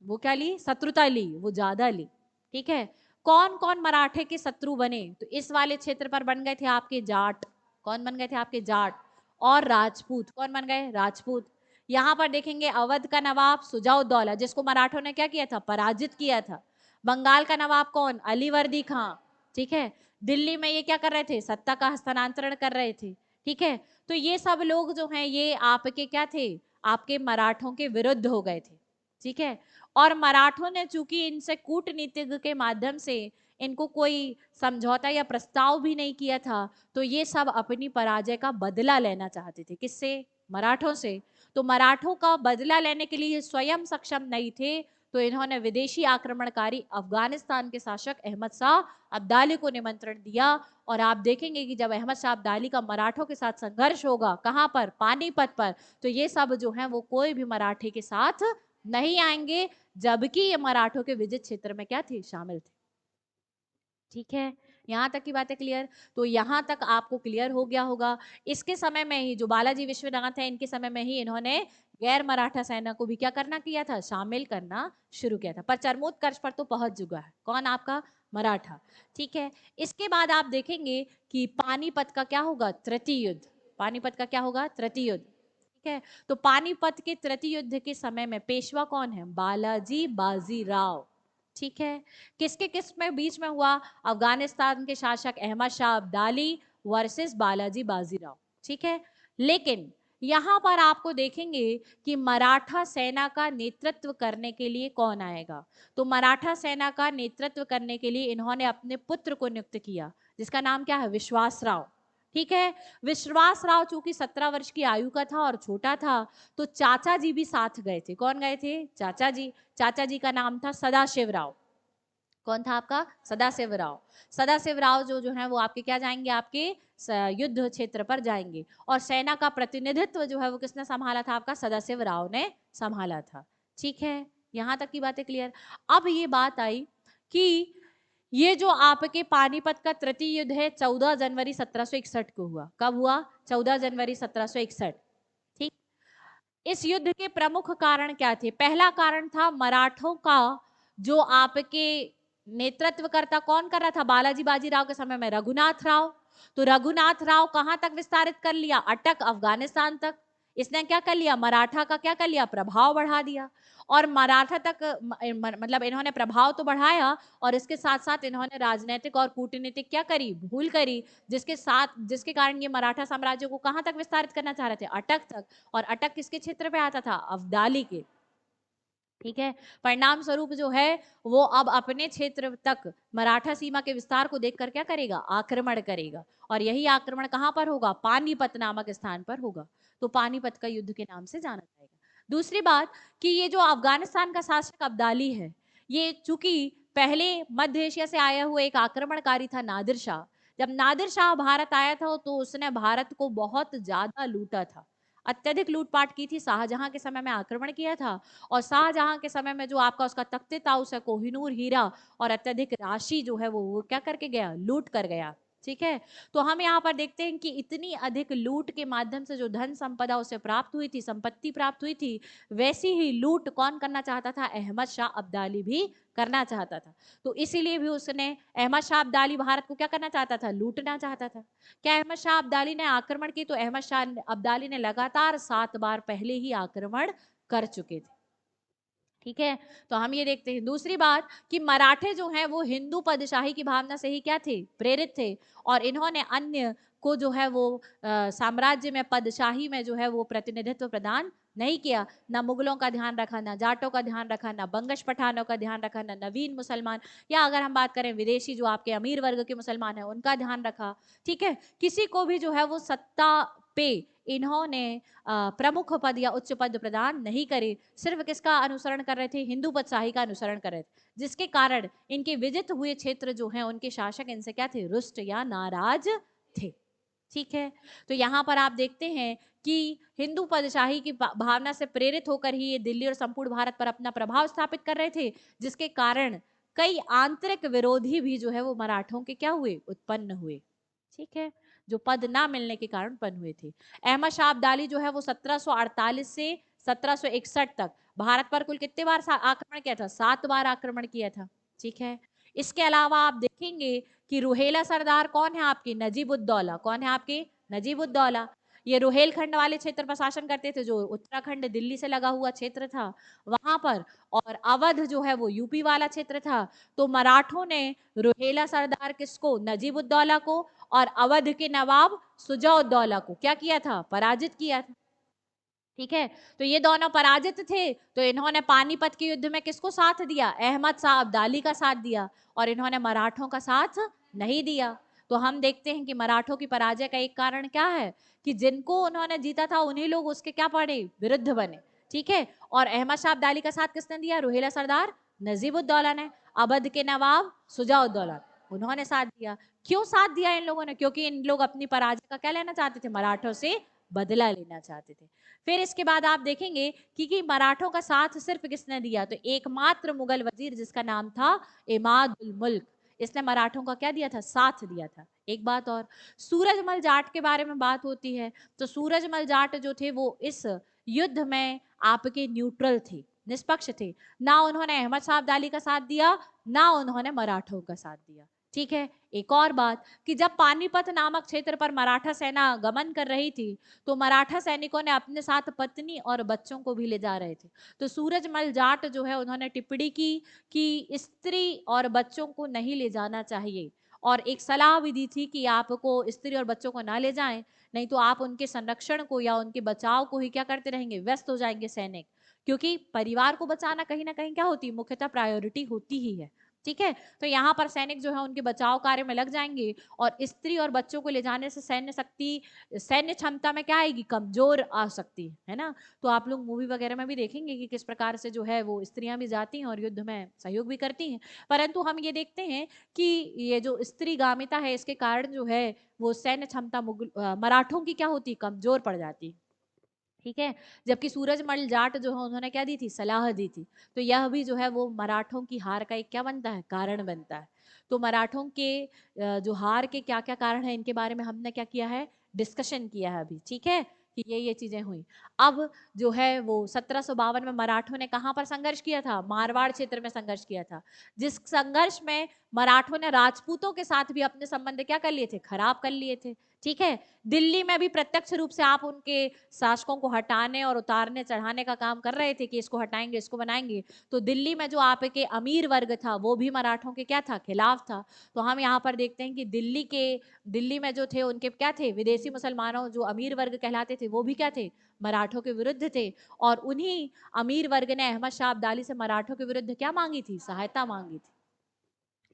वो क्या ली, शत्रुता ली, वो ज्यादा ली, ठीक है। कौन कौन मराठे के शत्रु बने, तो इस वाले क्षेत्र पर बन गए थे आपके जाट। कौन बन गए थे आपके जाट, और राजपूत, कौन बन गए, राजपूत। यहां पर देखेंगे अवध का नवाब सुजाउद्दौला, जिसको मराठों ने क्या किया था, पराजित किया था। बंगाल का नवाब कौन, अलीवर्दी खां, ठीक है। दिल्ली में ये क्या कर रहे थे, सत्ता का हस्तांतरण कर रहे थे, ठीक है। तो ये सब लोग जो हैं ये आपके क्या थे, आपके मराठों के विरुद्ध हो गए थे, ठीक है। और मराठों ने चूंकि इनसे कूटनीतिक के माध्यम से इनको कोई समझौता या प्रस्ताव भी नहीं किया था, तो ये सब अपनी पराजय का बदला लेना चाहते थे, किससे, मराठों से। तो मराठों का बदला लेने के लिए स्वयं सक्षम नहीं थे, तो इन्होंने विदेशी आक्रमणकारी अफगानिस्तान के शासक अहमद शाह अब्दाली को निमंत्रण दिया। और आप देखेंगे कि जब अहमद शाह अब्दाली का मराठों के साथ संघर्ष होगा, कहां पर, पानीपत पर, तो ये सब जो है वो कोई भी मराठे के साथ नहीं आएंगे, जबकि ये मराठों के विजित क्षेत्र में क्या थे, शामिल थे, ठीक है। यहाँ तक की बातें क्लियर। तो यहाँ तक आपको क्लियर हो गया होगा। इसके समय में ही जो बालाजी विश्वनाथ है, इनके समय में ही इन्होंने गैर मराठा सेना को भी क्या करना किया था, शामिल करना शुरू किया था। पर चरमोत्कर्ष पर तो पहुंच चुका है, कौन, आपका मराठा, ठीक है। इसके बाद आप देखेंगे कि पानीपत का क्या होगा, तृतीय युद्ध। पानीपत का क्या होगा, तृतीय युद्ध, ठीक है। तो पानीपत के तृतीय युद्ध के समय में पेशवा कौन है, बालाजी बाजीराव, ठीक है। किसके किस में बीच में हुआ, अफगानिस्तान के शासक अहमद शाह अब्दाली वर्सेस बालाजी बाजीराव, ठीक है। लेकिन यहाँ पर आपको देखेंगे कि मराठा सेना का नेतृत्व करने के लिए कौन आएगा। तो मराठा सेना का नेतृत्व करने के लिए इन्होंने अपने पुत्र को नियुक्त किया, जिसका नाम क्या है, विश्वासराव। ठीक है, विश्वासराव चूंकि 17 वर्ष की आयु का था और छोटा था, तो चाचा जी भी साथ गए थे। कौन गए थे, चाचा जी। चाचा जी का नाम था सदाशिवराव। कौन था आपका, सदाशिवराव। सदाशिवराव जो है वो आपके क्या जाएंगे, आपके युद्ध क्षेत्र पर जाएंगे। और सेना का प्रतिनिधित्व जो है वो किसने संभाला था, आपका सदाशिवराव ने संभाला था। ठीक है, यहां तक की बातें क्लियर। अब ये बात आई कि ये जो आपके पानीपत का तृतीय युद्ध है 14 जनवरी 1761 को हुआ। कब हुआ, 14 जनवरी 1761। ठीक, इस युद्ध के प्रमुख कारण क्या थे। पहला कारण था मराठों का जो आपके नेतृत्वकर्ता कौन कर रहा था, बालाजी बाजीराव के समय में रघुनाथ राव। तो रघुनाथ राव कहां तक विस्तारित कर लिया, अटक, अफगानिस्तान तक। इसने क्या कर लिया, मराठा का क्या कर लिया, प्रभाव बढ़ा दिया। और मराठा तक मतलब इन्होंने प्रभाव तो बढ़ाया, और इसके साथ साथ इन्होंने राजनीतिक और कूटनीतिक क्या करी, भूल करी, जिसके कारण ये मराठा साम्राज्य को कहां तक विस्तारित करना चाह रहे थे, अटक तक। और अटक किसके क्षेत्र पे आता था, अब्दाली के। ठीक है, परिणाम स्वरूप जो है वो अब अपने क्षेत्र तक मराठा सीमा के विस्तार को देखकर क्या करेगा, आक्रमण करेगा। और यही आक्रमण कहां पर होगा, पानीपत नामक स्थान पर होगा। तो पानीपत का युद्ध के नाम से जाना जाएगा। दूसरी बात कि ये जो अफगानिस्तान का शासक अब्दाली है, ये चूंकि पहले मध्य एशिया से आया हुआ एक आक्रमणकारी था नादिर शाह। जब नादिर शाह भारत आया था तो उसने भारत को बहुत ज्यादा लूटा था, अत्यधिक लूटपाट की थी। शाहजहां के समय में आक्रमण किया था, और शाहजहां के समय में जो आपका उसका तख्ते ताउस है, कोहिनूर हीरा और अत्यधिक राशि जो है वो क्या करके गया, लूट कर गया। ठीक है, तो हम यहाँ पर देखते हैं कि इतनी अधिक लूट के माध्यम से जो धन संपदा उसे प्राप्त हुई थी, संपत्ति प्राप्त हुई थी, वैसी ही लूट कौन करना चाहता था, अहमद शाह अब्दाली भी करना चाहता था। तो इसीलिए भी उसने, अहमद शाह अब्दाली भारत को क्या करना चाहता था, लूटना चाहता था। क्या अहमद शाह अब्दाली ने आक्रमण की, तो अहमद शाह अब्दाली ने लगातार 7 बार पहले ही आक्रमण कर चुके थे। ठीक है, तो हम ये देखते हैं। दूसरी बात कि मराठे जो हैं वो हिंदू पदशाही की भावना से ही क्या थे, प्रेरित थे। और इन्होंने अन्य को जो है वो साम्राज्य में, पदशाही में जो है वो प्रतिनिधित्व प्रदान नहीं किया। ना मुगलों का ध्यान रखा, ना जाटों का ध्यान रखा, ना बंगश पठानों का ध्यान रखा, ना नवीन मुसलमान, या अगर हम बात करें विदेशी जो आपके अमीर वर्ग के मुसलमान हैं उनका ध्यान रखा। ठीक है, किसी को भी जो है वो सत्ता पे इन्होंने प्रमुख पद या उच्च पद प्रदान नहीं करे। सिर्फ किसका अनुसरण कर रहे थे, हिंदू पदशाही का अनुसरण कर रहे थे, जिसके कारण इनके विजित हुए क्षेत्र जो हैं उनके शासक इनसे क्या थे, रुष्ट या नाराज थे। ठीक है, तो यहाँ पर आप देखते हैं कि हिंदू पदशाही की भावना से प्रेरित होकर ही ये दिल्ली और संपूर्ण भारत पर अपना प्रभाव स्थापित कर रहे थे, जिसके कारण कई आंतरिक विरोधी भी जो है वो मराठों के क्या हुए, उत्पन्न हुए। ठीक है, जो पद ना मिलने के कारण उत्पन्न हुए थे। अहमद शाह अब्दाली जो है वो 1748 से 1761 तक भारत पर कुल कितने बार आक्रमण किया था, 7 बार आक्रमण किया था। ठीक है, इसके अलावा आप देखेंगे कि रुहेला सरदार कौन है आपकी, नजीबुद्दौला। कौन है आपके, नजीबुद्दौला। ये रुहेलखंड वाले क्षेत्र पर शासन करते थे, जो उत्तराखंड दिल्ली से लगा हुआ क्षेत्र था वहां पर। और अवध जो है वो यूपी वाला क्षेत्र था। तो मराठों ने रुहेला सरदार किसको, नजीबुद्दौला को, और अवध के नवाब सुजाउद्दौला को क्या किया था, पराजित किया था। ठीक है, तो ये दोनों पराजित थे, तो इन्होंने पानीपत के युद्ध में किसको साथ दिया, अहमद शाह अब्दाली का साथ दिया, और इन्होंने मराठों का साथ नहीं दिया। तो हम देखते हैं कि मराठों की पराजय का एक कारण क्या है, कि जिनको उन्होंने जीता था उन्हीं लोग उसके क्या पड़े, विरुद्ध बने। ठीक है, और अहमद शाह अब्दाली का साथ किसने दिया, रुहेला सरदार नजीबुद्दौला ने, अवध के नवाब सुजाउद्दौला उन्होंने साथ दिया। क्यों साथ दिया इन लोगों ने, क्योंकि इन लोग अपनी पराजय का क्या लेना चाहते थे, मराठों से बदला लेना चाहते थे। फिर इसके बाद आप देखेंगे कि मराठों का साथ सिर्फ किसने दिया, तो एकमात्र मुगल वजीर जिसका नाम था इमाद उल मुल्क, इसने मराठों का क्या दिया था, साथ दिया था। एक बात और, सूरजमल जाट के बारे में बात होती है, तो सूरजमल जाट जो थे वो इस युद्ध में आपके न्यूट्रल थे, निष्पक्ष थे। ना उन्होंने अहमद शाह अब्दाली का साथ दिया, ना उन्होंने मराठों का साथ दिया। ठीक है, एक और बात कि जब पानीपत नामक क्षेत्र पर मराठा सेना गमन कर रही थी, तो मराठा सैनिकों ने अपने साथ पत्नी और बच्चों को भी ले जा रहे थे। तो सूरजमल जाट जो है उन्होंने टिप्पणी की कि स्त्री और बच्चों को नहीं ले जाना चाहिए, और एक सलाह भी दी थी कि आपको स्त्री और बच्चों को ना ले जाएं, नहीं तो आप उनके संरक्षण को या उनके बचाव को ही क्या करते रहेंगे, व्यस्त हो जाएंगे सैनिक, क्योंकि परिवार को बचाना कहीं ना कहीं क्या होती है, मुख्यतः प्रायोरिटी होती ही है। ठीक है, तो यहाँ पर सैनिक जो है उनके बचाव कार्य में लग जाएंगे, और स्त्री और बच्चों को ले जाने से सैन्य शक्ति, सैन्य क्षमता में क्या आएगी, कमजोर आ सकती है ना। तो आप लोग मूवी वगैरह में भी देखेंगे कि किस प्रकार से जो है वो स्त्रियां भी जाती हैं और युद्ध में सहयोग भी करती हैं, परंतु हम ये देखते हैं कि ये जो स्त्रीगामिता है इसके कारण जो है वो सैन्य क्षमता मराठों की क्या होती, कमजोर पड़ जाती। ठीक है, जबकि सूरजमल जाट जो है उन्होंने क्या दी थी, सलाह दी थी। तो यह भी जो है वो मराठों की हार का एक क्या बनता है, कारण बनता है। तो मराठों के जो हार के क्या क्या कारण है इनके बारे में हमने क्या किया है, डिस्कशन किया है अभी। ठीक है, कि ये चीजें हुई। अब जो है वो 1752 में मराठों ने कहां पर संघर्ष किया था, मारवाड़ क्षेत्र में संघर्ष किया था, जिस संघर्ष में मराठों ने राजपूतों के साथ भी अपने संबंध क्या कर लिए थे, खराब कर लिए थे। ठीक है, दिल्ली में भी प्रत्यक्ष रूप से आप उनके शासकों को हटाने और उतारने चढ़ाने का काम कर रहे थे कि इसको हटाएंगे, इसको बनाएंगे। तो दिल्ली में जो आपके अमीर वर्ग था वो भी मराठों के क्या था, खिलाफ था। तो हम यहाँ पर देखते हैं कि दिल्ली में जो थे उनके क्या थे, विदेशी मुसलमानों जो अमीर वर्ग कहलाते थे वो भी क्या थे, मराठों के विरुद्ध थे। और उन्हीं अमीर वर्ग ने अहमद शाह अब्दाली से मराठों के विरुद्ध क्या मांगी थी, सहायता मांगी थी।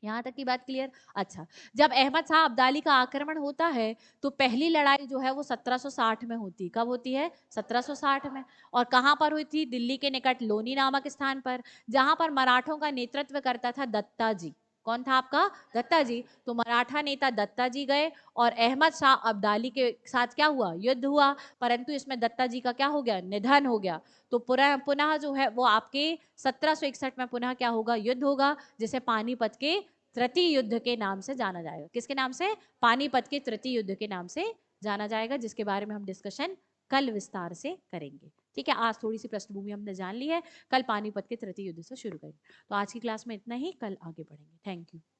यहाँ तक की बात क्लियर। अच्छा, जब अहमद शाह अब्दाली का आक्रमण होता है तो पहली लड़ाई जो है वो 1760 में होती, कब होती है, 1760 में। और कहां पर हुई थी, दिल्ली के निकट लोनी नामक स्थान पर, जहां पर मराठों का नेतृत्व करता था दत्ता जी। कौन था आपका, दत्ता जी। तो मराठा नेता दत्ता जी गए और अहमद शाह अब्दाली के साथ क्या हुआ, युद्ध हुआ, परंतु इसमें दत्ता जी का क्या हो गया, निधन हो गया। तो पुनः पुनः जो है वो आपके 1761 में पुनः क्या होगा, युद्ध होगा, जिसे पानीपत के तृतीय युद्ध के नाम से जाना जाएगा। किसके नाम से, पानीपत के तृतीय युद्ध के नाम से जाना जाएगा, जिसके बारे में हम डिस्कशन कल विस्तार से करेंगे। ठीक है, आज थोड़ी सी पृष्ठभूमि हमने जान ली है, कल पानीपत के तृतीय युद्ध से शुरू करेंगे। तो आज की क्लास में इतना ही, कल आगे बढ़ेंगे। Thank you.